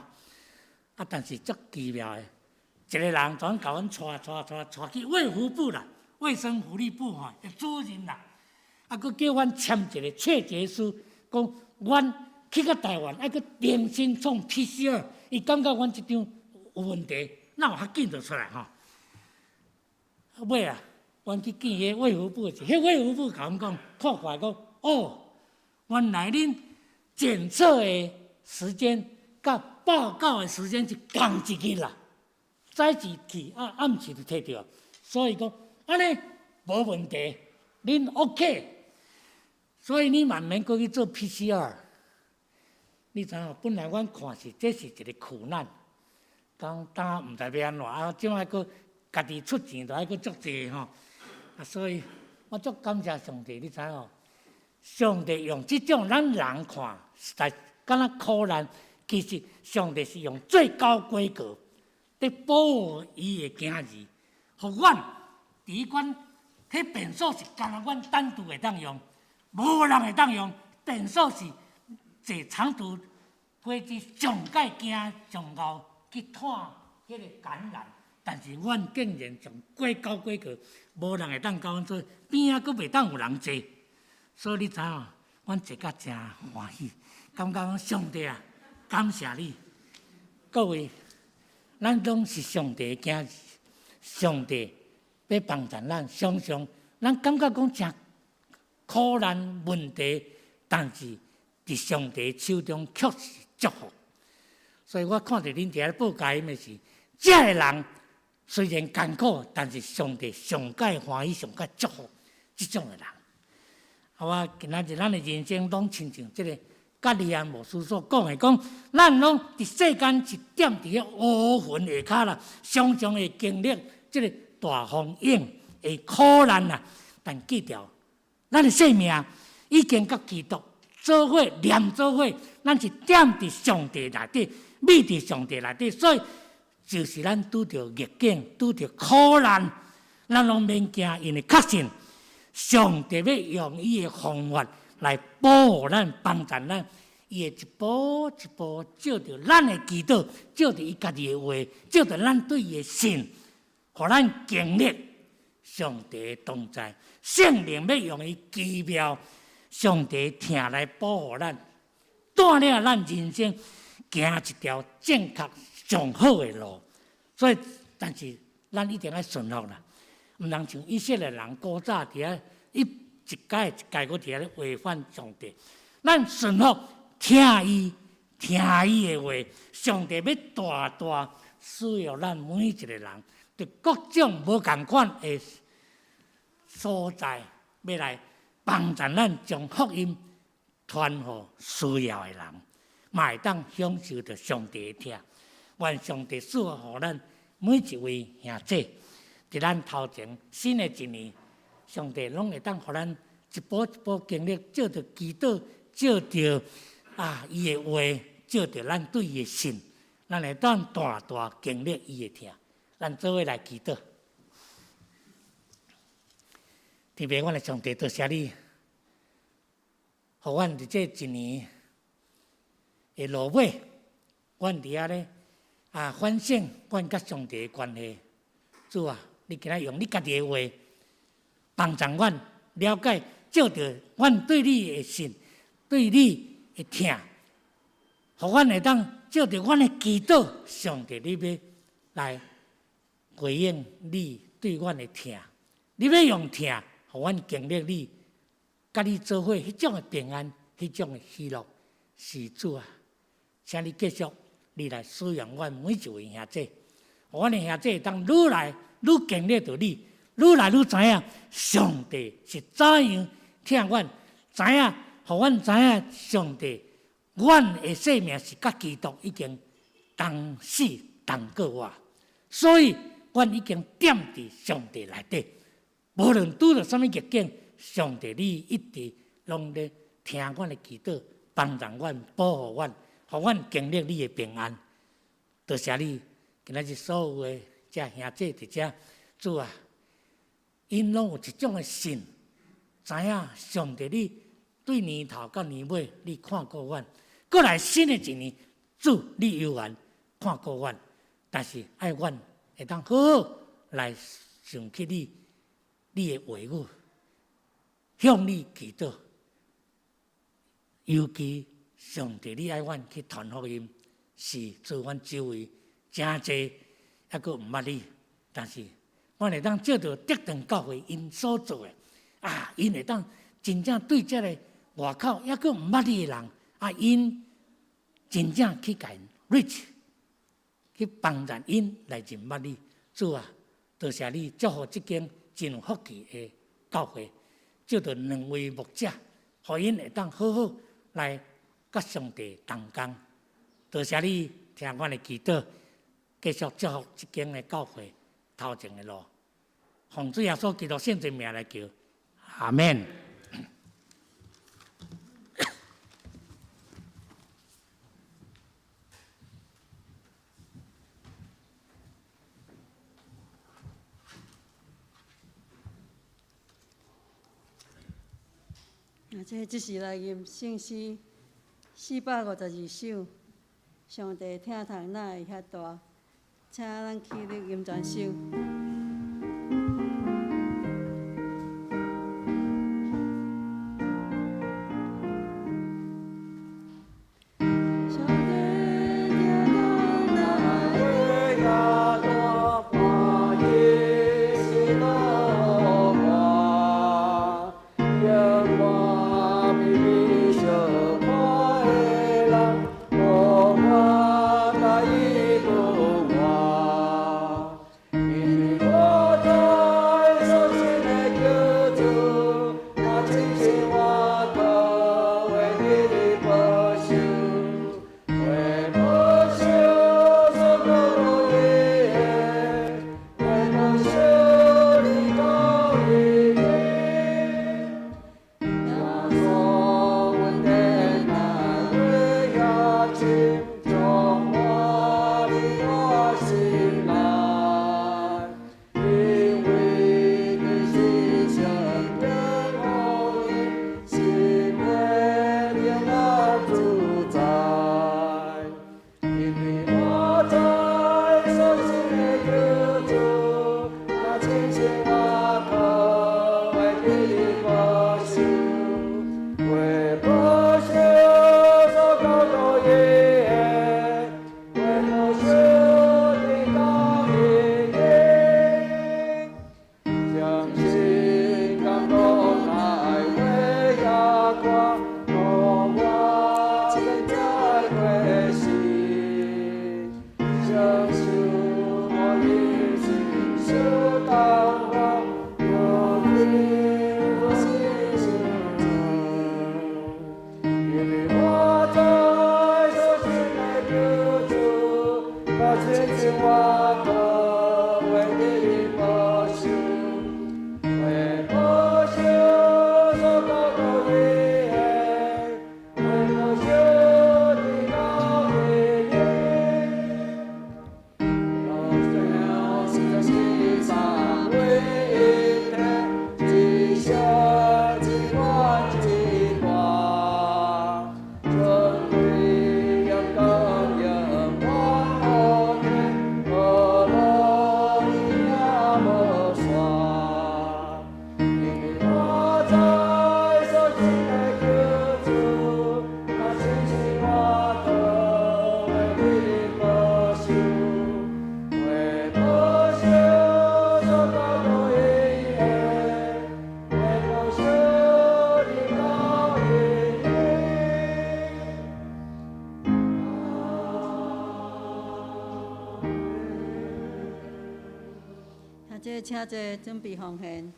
S3: 啊，但是足奇妙的。一个人全甲阮带去卫福部啦，卫生福利部吼的主任啦，啊，佫叫阮签一个确结书，讲阮去到台湾，还佫重新创 PCR， 伊感觉阮即张有问题，哪有较紧就出来吼。尾啊，阮去见迄卫福部时，迄卫福部甲阮讲，看过来讲，哦，原来恁检测的时间甲报告的时间是同一日啦。早起去暗时就摕到，所以讲安尼无问题，恁 OK。所以你慢慢过去做 PCR， 你知影？本来阮看是这是一个苦难，讲当毋知要安怎啊，即摆佫家己出钱，就爱佫足济吼。啊，所以我足感谢上帝，你知影？上帝用即种咱人看实在敢若苦难，其实上帝是用最高规格伫保护伊的囝儿，互阮伫阮迄便所是干若阮单独会当用，无人会当用。便所是坐长途飞机上界惊上高去探迄个感染，但是阮竟然从最高规格，无人会当甲阮做，边仔佫袂当有人坐。所以你知影，阮坐甲真欢喜，感觉讲上帝啊，感谢你，各位，咱拢是上帝的囝儿，上帝要帮助咱，常常咱感觉讲真苦难问题，但是伫上帝手中却是祝福。所以我看到恁伫遐报佳音的是，这个人虽然艰苦，但是上帝上界欢喜、上界祝福这种的人。啊，我今仔日咱的人生拢亲像这个甲利安牧师所讲的，讲咱拢伫世间一点伫个乌云下骹啦，常常会经历这个大风影的苦难啦。但记住，咱的生命已经甲基督做伙连做伙，咱是点伫上帝内底，美伫上帝内底，所以就是咱拄着逆境、拄着苦难，咱拢免惊，因为确信。上帝要用伊的方法来保护咱、帮助咱，伊会一步一步照着咱的祈祷，照着伊家己的话，照着咱对伊的信，互咱经历上帝的同在。圣灵要用伊奇妙、上帝的疼来保护咱，带领咱人生行一条正确上好的路。所以，但是咱一定要顺服啦。毋通像以色列人古早伫遐一届一届佫伫遐违反上帝，咱顺服听伊的话，上帝要大大需要咱每一个人，伫各种无共款的所在，要来帮助咱将福音传互需要的人，嘛会当享受着上帝的疼。愿上帝赐福互咱每一位兄弟。伫咱头前新的一年，上帝拢会当互咱一步一步经历，照着祈祷，照着伊的话，照着咱对伊的信，咱会当大大经历伊的疼。咱做伙来祈祷。天父，阮的上帝，多谢你，互阮伫这一年的落尾，阮伫遐咧反省阮甲上帝的关系。主啊！你今仔用你家己的话帮助阮了解，照着阮对你的信、对你的疼，互阮会当照着阮的祈祷，上帝你要来回应你对阮的疼，你要用疼，互阮经历你，甲你做伙迄种的平安，迄种的喜乐。是主啊，请你继续你来使用阮每一位兄弟，互阮的兄弟会当愈来愈经历到你，愈来愈知影上帝是怎样疼阮，知影，互阮知影上帝，阮的生命是甲基督已经同死同过活，所以阮已经点伫上帝内底，无论拄着什么逆境，上帝你一直拢咧听阮的祈祷，帮助阮，保护阮，互阮经历你的平安。多谢你，今仔日所有的这兄弟伫遮，主啊，因拢有一种的信，知影上帝你对年头到年尾，你看过阮，过来新的一年，主你有缘看过阮，但是爱阮会当好好来想起你的话语，向你祈祷，尤其上帝你爱阮去传福音，是做阮周围真侪。还佫毋捌你，但是我会当照着德堂教会因所做的因会当真正对这个外口还佫毋捌你的人因真正去甲因 reach， 去帮助因来认捌你。主啊，多谢你祝福这间真有福气的教会，照着两位牧者，互因会当好好来甲上帝同工。多谢你听阮的祈祷，继续祝福即间的教会头前的路。奉主耶稣基督圣名来求，阿免。
S1: 这是来吟圣诗452首，上帝听堂哪会遐大？请咱起立吟全首。请坐，准备奉献。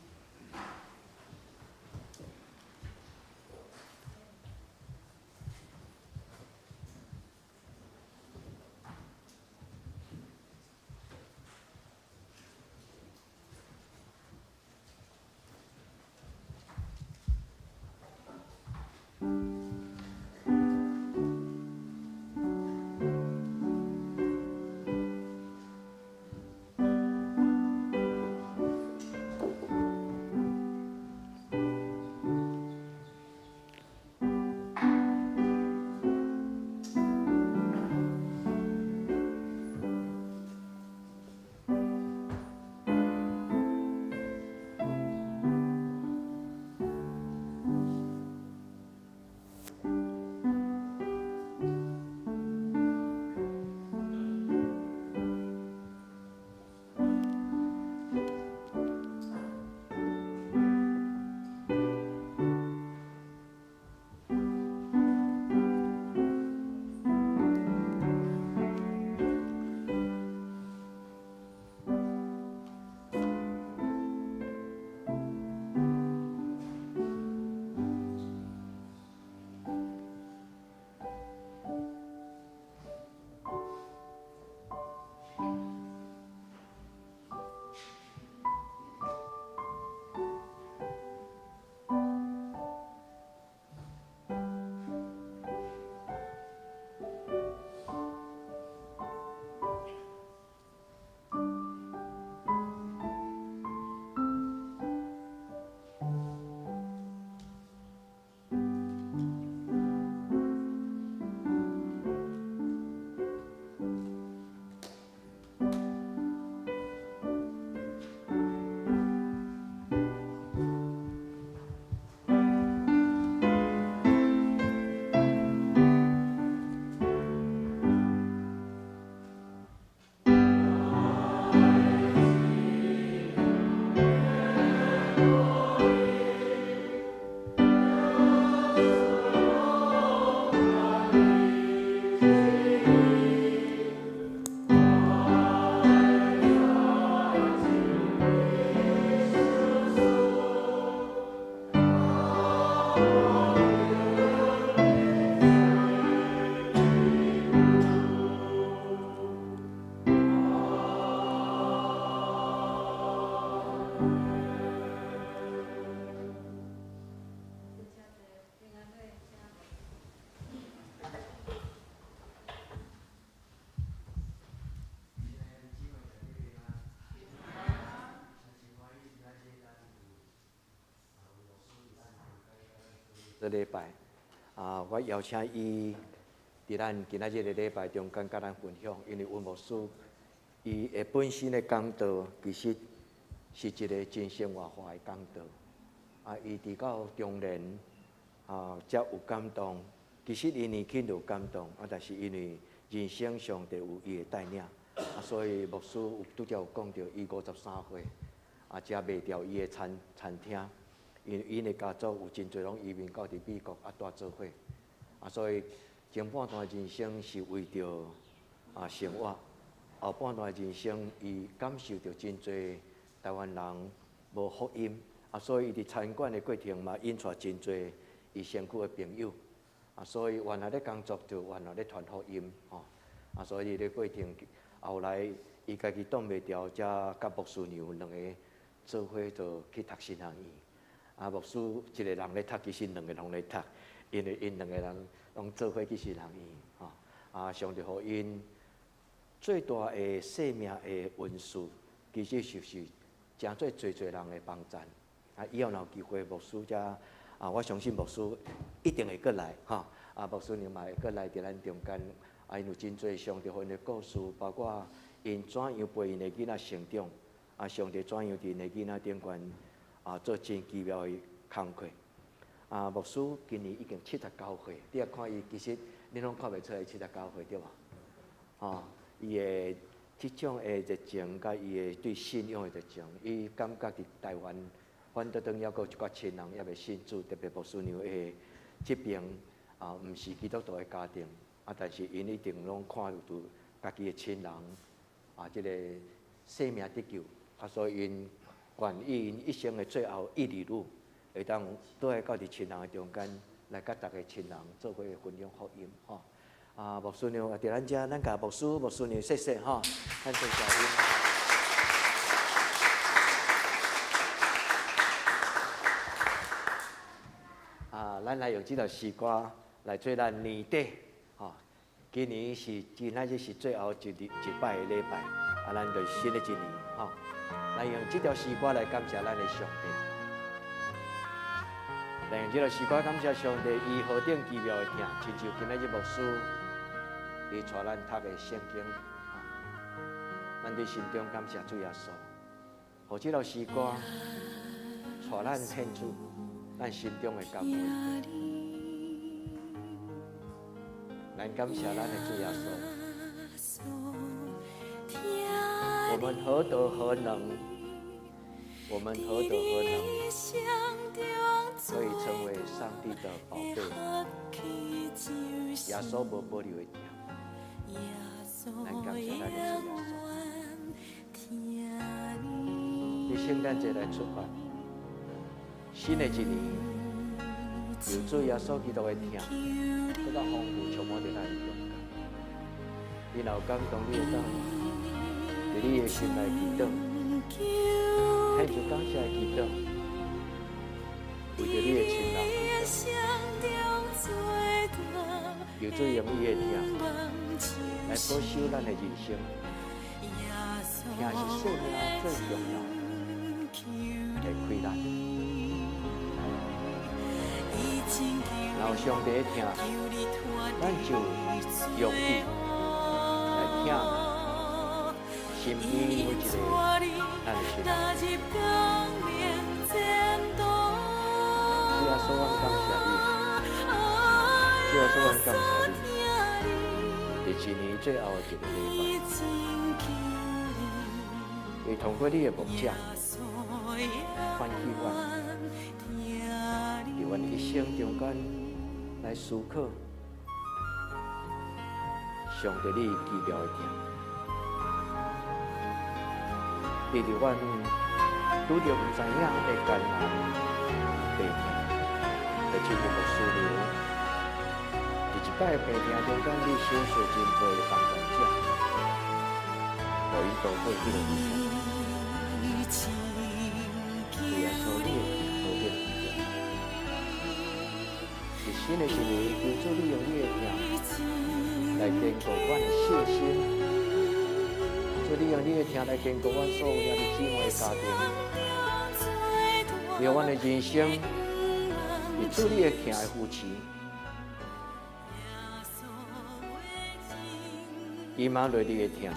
S2: 这礼拜，我邀请伊伫咱今仔日的礼拜中间甲咱分享，因为温牧师伊的本身的讲道其实是一个真生活化的讲道，伊伫到中年才有感动。其实伊年轻就有感动，但是因为人生上帝有伊的带领，所以牧师拄则有讲到，伊53岁，才卖掉伊的餐厅，因为伊的家族有真侪拢移民到伫美国住做伙，所以前半段人生是为着生活，后半段人生伊感受到真侪台湾人无福音，所以伊伫餐馆的过程嘛引出真侪伊身躯的朋友。所以原来咧工作就原来咧传福音，所以咧过程后来伊家己挡袂牢，才甲牧师娘两个做伙就去读神学院。牧师一个人咧读，其实两个人咧读，因为因两个人拢做伙去神学院。上帝互因最大的生命的恩赐，其实就是真做侪人的帮助。以后若有机会，牧师才。我相信牧师一定会过来，牧师娘嘛会过来伫咱中间，因有真侪上帝互因的故事，包括因怎样陪因的囡仔成长，上帝怎样伫因的囡仔顶悬做真奇妙的工课。牧师今年已经79岁，你也看伊，其实你拢看袂出来79岁对吧？伊的这种的热情，甲伊的对信仰的热情，伊感觉伫台湾。反倒等还阁一寡亲人也未信主，特别牧师娘的这边毋是基督徒的家庭，但是因一定拢看到家己的亲人这个生命得救，所以因愿意因一生的最后一里路，会当倒来到伫亲人的中间，来甲大家亲人做伙分享福音牧师娘伫咱遮，咱甲牧师娘谢谢咱谢谢因。咱来用这条诗歌来做咱年底，今年是今仔日是最后一摆的礼拜，咱就新的一年，来用这条诗歌来感谢咱的上帝，来用这条诗歌感谢上帝，伊何等奇妙的听，亲像今仔日牧师伊带咱读的圣经，咱伫心中感谢主耶稣，互这条诗歌带咱献出。咱心中的感恩，咱感谢咱的主耶稣。我们何德何能？我们何德何能，可以成为上帝的宝贝？耶稣无保留的点，咱感谢咱的主耶稣。伫圣诞节来出发。新的一年，有主耶稣基督的听，更加丰富充满在咱的中间。你若有感动，你会当伫你的心内祈祷，献出感谢的祈祷，为着你的亲人祈祷，有主用伊的听来保守咱的人生。听是生命最重要的开咱。然后上帝听，咱就用意来听身边每一个咱的亲人。主耶稣，我感谢你，主耶稣，我感谢你，伫一年最后的一个礼拜，会通过你的牧者，欢喜我。伫阮一生中间来思考，上帝你奇妙的听，为着阮拄着毋知影的艰难病痛，来亲像牧师娘，伫一摆病痛中间，你收受真多的帮助者，互伊度过这个旅程。主耶稣，你何等新的一年，求主你用你的听来坚固阮的信心，主你用你的听来坚固阮所有兄弟姊妹的家庭，让阮的人生伫厝里会疼的夫妻，伊妈落地会疼，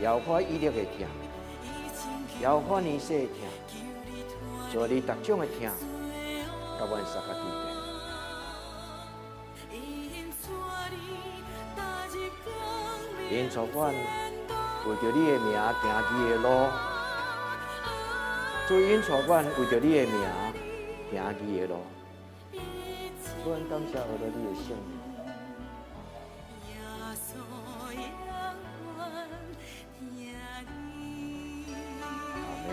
S2: 摇花伊力会疼，摇花年岁会疼，做你逐种的疼，甲阮三个对待。因带阮为着你的名行伊的路，主因带阮为着你的名行伊的路。主，阮感谢我了你的圣名。阿门。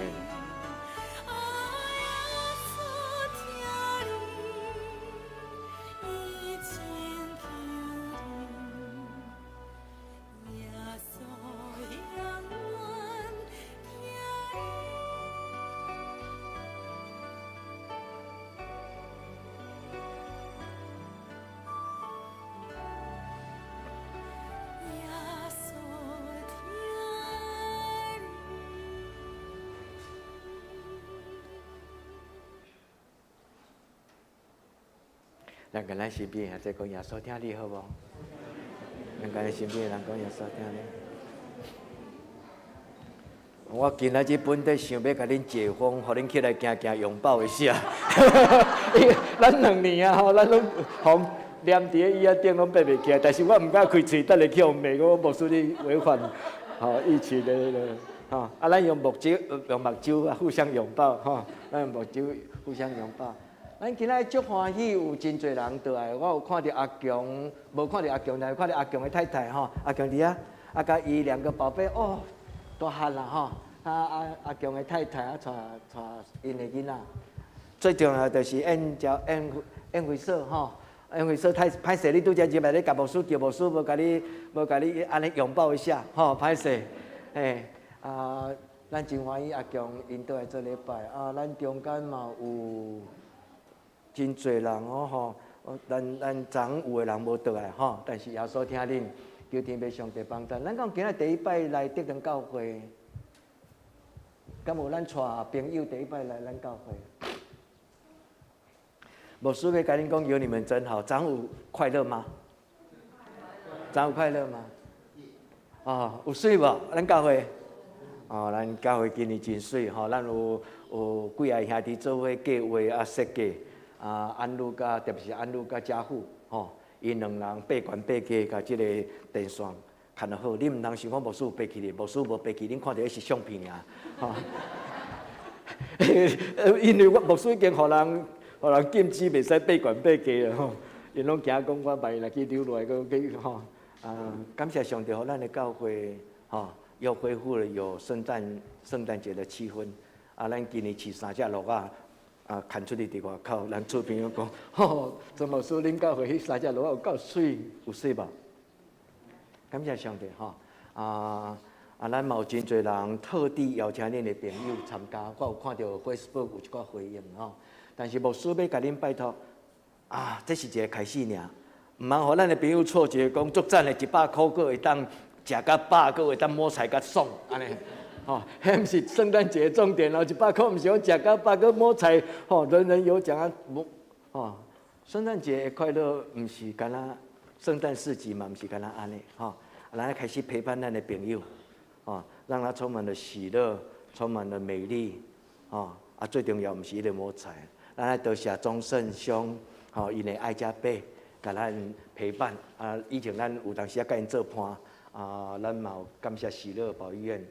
S2: 咱跟咱身边的在讲耶稣听你好无？咱跟咱身边的人讲耶稣听你。我今仔日本地想要甲恁解封，互恁起来行行拥抱一下。咱2年啊，咱拢互黏伫个椅仔顶拢爬袂起来，但是我毋敢开喙，等下去互骂我无属你违反疫情的咱用目睭啊互相拥抱咱用目睭互相拥抱。咱今仔足欢喜，有真侪人倒来。我有看到阿强，无看到阿强，但是看到阿强的太太阿强伫啊，甲伊2个宝贝大汉啦阿强的太太带因的囡仔。最重要就是演会所演会所太歹势，你拄则入来，你甲牧师叫牧师无甲你安尼拥抱一下歹势咱真欢喜阿强因倒来做礼拜咱中间嘛有。真侪人咱昨有的人无倒来但是耶稣听恁，求天父上帝帮咱。咱讲今仔第一摆来德堂教会，敢有咱带朋友第一摆来咱教会？牧师要甲恁讲，有你们真好。昨有快乐吗？昨有快乐吗？有水无？咱教会？咱教会今年真水咱有几个兄弟做伙计划设计。安路甲，特别是安路甲家父因2人8悬8低，甲即个电线牵得好。你毋通想讲牧师有爬起哩，牧师无爬起，恁看到是相片尔因为牧师已经互人禁止袂使8悬8低了因拢惊讲我万一若去溜落来，去感谢上帝，互咱的教会又恢复了有圣诞节的气氛咱今年饲3只鹿牵出去伫外口，咱厝边讲，曾牧师恁教会迄3只鹿有够水，有水无？感谢上帝咱嘛有真侪人特地邀请恁的朋友参加，我有看到 Facebook 有一寡回应但是牧师要甲恁拜托这是一个开始尔，毋通互咱的朋友错觉讲足赞的100块，佫会当食甲饱，佫会当摸菜甲爽安尼。迄毋是圣诞节的重点100块毋是讲食甲饱，佫摸菜人人有奖圣诞节的快乐毋是干那圣诞市集嘛，毋是干那安尼咱开始陪伴咱的朋友让他充满了喜乐，充满了美丽最重要毋是伊咧摸菜，咱来多谢钟圣兄因的爱加倍，甲咱陪伴以前咱有当时甲因做伴咱嘛有感谢喜乐保育院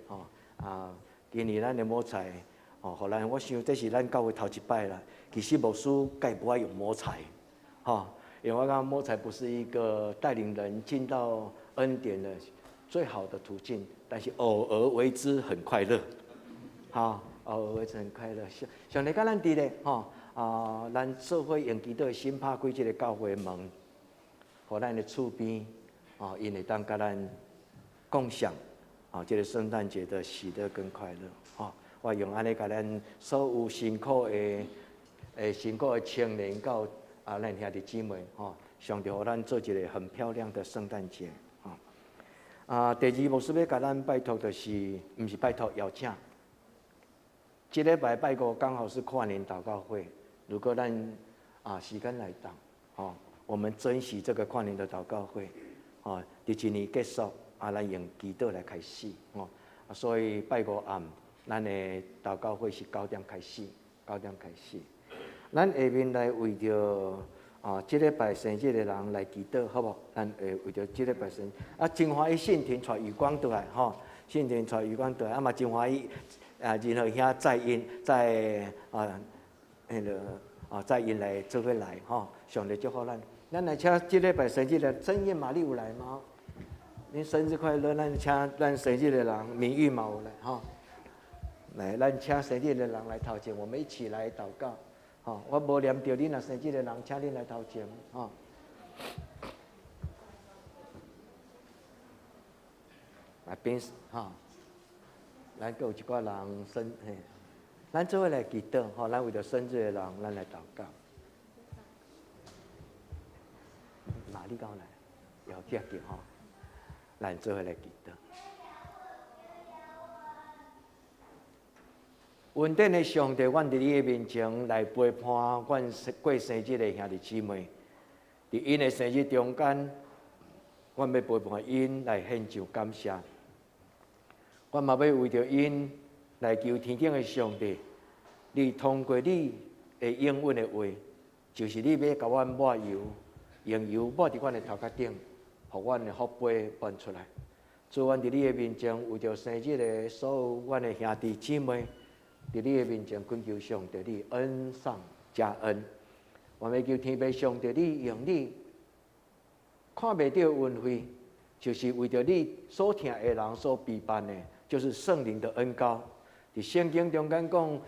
S2: 今年咱的摸菜互咱我想这是咱教会头一摆啦。其实牧师该不爱用摸菜因为我讲摸菜不是一个带领人进到恩典的最好的途径，但是偶尔为之很快乐偶尔为之很快乐。上帝甲咱伫咧咱社会用基督的心拍开这个教会的门，互咱的厝边因会当甲咱共享这个圣诞节的喜乐跟快乐我用安尼甲咱所有辛苦的青年到咱兄弟姊妹上帝互咱做一个很漂亮的圣诞节第二，牧师要甲咱拜托的是，毋是拜托邀请。这礼拜拜5刚好是跨年祷告会，如果咱时间来到，我们珍惜这个跨年的祷告会，第一年结束，咱用祈祷来开始，所以拜五暗，咱的祷告会是9点开始，9点开始。咱下面来为着这礼拜生日的人来祈祷，好不好？咱为着这礼拜生日，真欢喜信田带余光倒来，信田带余光倒来，嘛真欢喜，然后遐载因载因来做伙来，上帝祝福咱。咱来请这礼拜生日的郑燕玛丽有来吗？恁生日快乐！咱请咱生日的人，明玉嘛有来，来，咱请生日的人来头前，我们一起来祷告。我无念到恁若生日的人，请恁来头前，来边，咱阁有一寡人咱做伙来祈祷，咱为着生日的人，咱来祷告。玛丽刚来，要记住咱做伙来祈祷。恩典的上帝，阮伫你的面前来陪伴阮过生日的兄弟姊妹，伫因的生日中间，阮要陪伴因来献上感谢。阮嘛要为着因来求天顶的上帝，你通过你的应允的话，就是你要甲阮抹油，用油抹伫阮的头壳顶，互阮的福杯搬出来。主，阮伫你的面前，为着生日的所有阮的兄弟姊妹。伫你的面前，恳求上帝你恩赏加恩。我们求天父上帝你用你看袂到恩惠，就是为着你所听的人所备办的，就是圣灵的恩膏。伫圣经中间讲，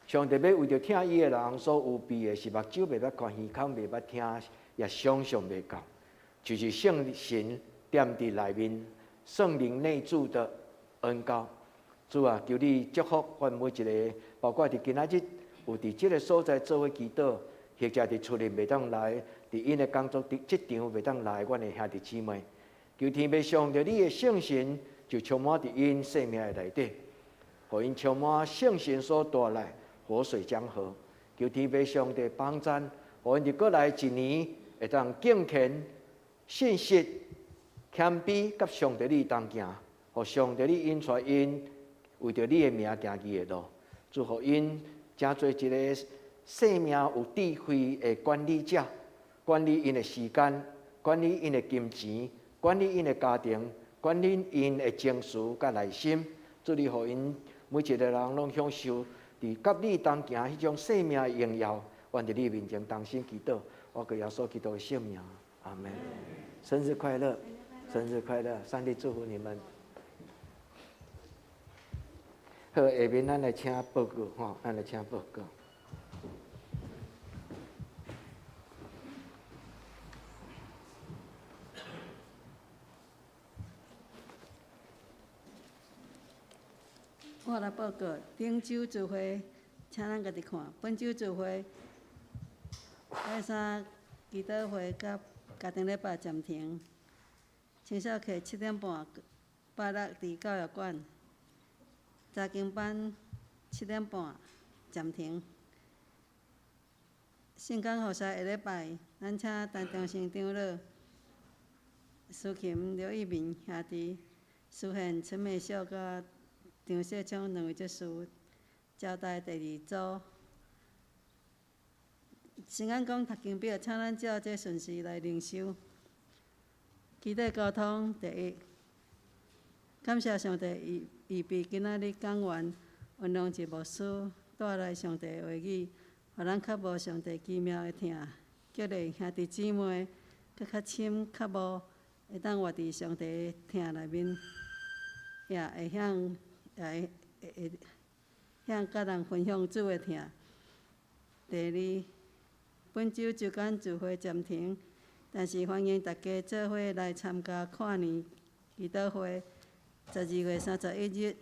S2: 上帝要为着听伊的人所有备的，是目睭袂捌看，耳孔袂捌听，也想象袂到，就是圣神踮伫内面，圣灵内住的恩膏。主啊，求你祝福阮每一个，包括伫今仔日有伫即个所在做伙祈祷，或者伫厝里袂当来，伫因的工作职场袂当来，阮的兄弟姊妹，求天父上帝你的圣神就充满伫因生命的内底，互因充满圣神所带来活水江河。求天父上帝帮赞，互因伫过来一年会当敬虔、信实、谦卑，甲上帝你同行，互上帝你引出因。为着你的名行义的路，祝福因真做一个生命有智慧的管理者，管理因的时间，管理因的金钱，管理因的家庭，管理因的情绪甲内心。祝你互因每一个人拢享受伫甲你同行迄种生命的荣耀。愿伫你面前同心祈祷，我给耶稣基督的圣名，阿门。生日快乐，生日快乐！上帝祝福你们。好，下面咱来请报告，咱来请报告。
S1: 我来报告，顶周聚会，请咱家己看。本周聚会，礼三祈祷会甲家庭礼拜暂停。青少课7点半，拜六伫教育馆。查经班7点半暂停。圣光护士下礼拜，咱请陈中生长老、苏琴、刘义民兄弟出现陈美秀甲张世昌2位执事交代第2组。圣光讲读经表，请咱照这顺序来领受。期待交通第一。感谢上帝预备今仔日讲完，运用一牧师带来上帝的话语，互咱较无上帝奇妙的听，激励兄弟姊妹较深、较无会当活伫上帝的听内面，也会向甲人分享主的听。第二，本周周间聚会暂停，但是欢迎大家做伙来参加跨年祈祷会。12月31日，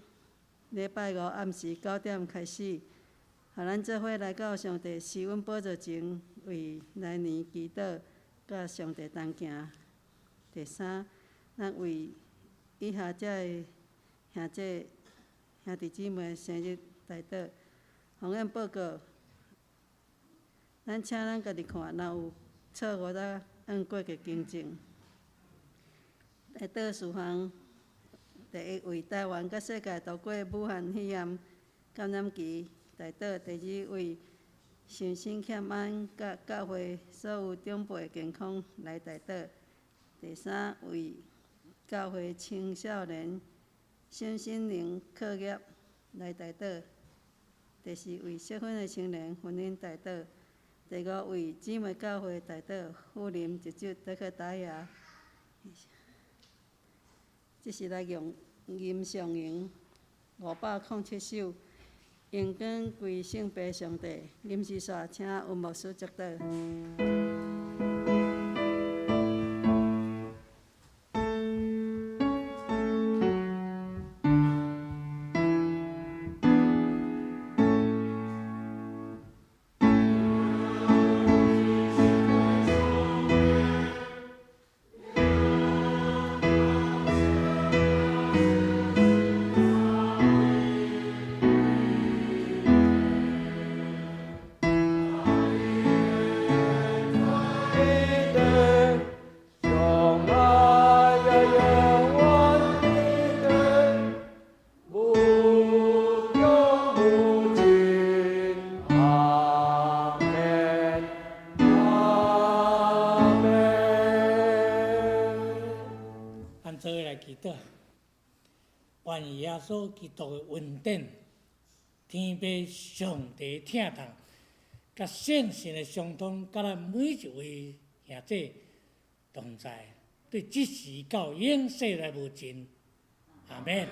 S1: 礼拜5暗时9点开始，互咱做伙来到上帝施恩宝座前，为来年祈祷，甲上帝同行。第三，咱为以下这的兄弟姊妹生日代祷，鸿恩报告。咱请咱家己看，若有错误咱过去更正。内底事项第一位，台湾甲世界度过武汉肺炎感染期；第二位，信心欠安甲教会所有长辈健康来第第三位，教会青少年身心灵课业来第第四位，适婚的青年婚姻第五位，姊妹教会妇龄19得去打牙。这是来用吟上营507首，荣光归圣父上帝。临时煞请温牧师接导。
S3: 愿耶稣基督的恩典、天父上帝疼痛，甲圣神的相通，甲咱每一位兄弟同在，对即时到永世来无尽。阿免。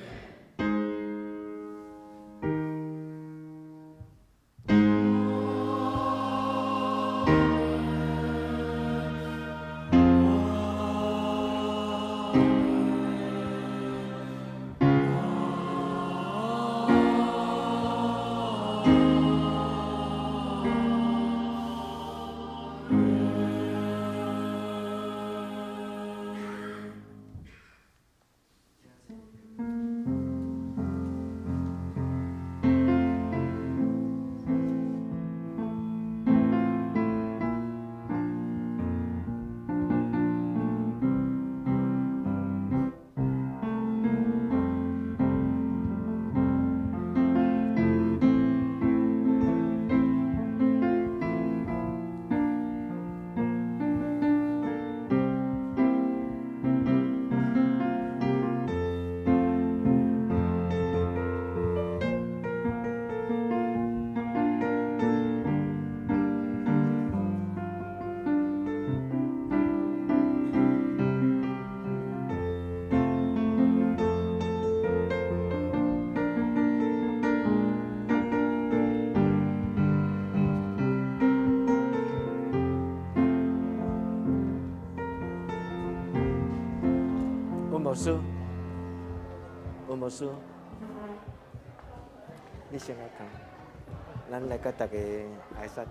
S2: 温牧师，你先来讲，咱来甲大家挨杀者。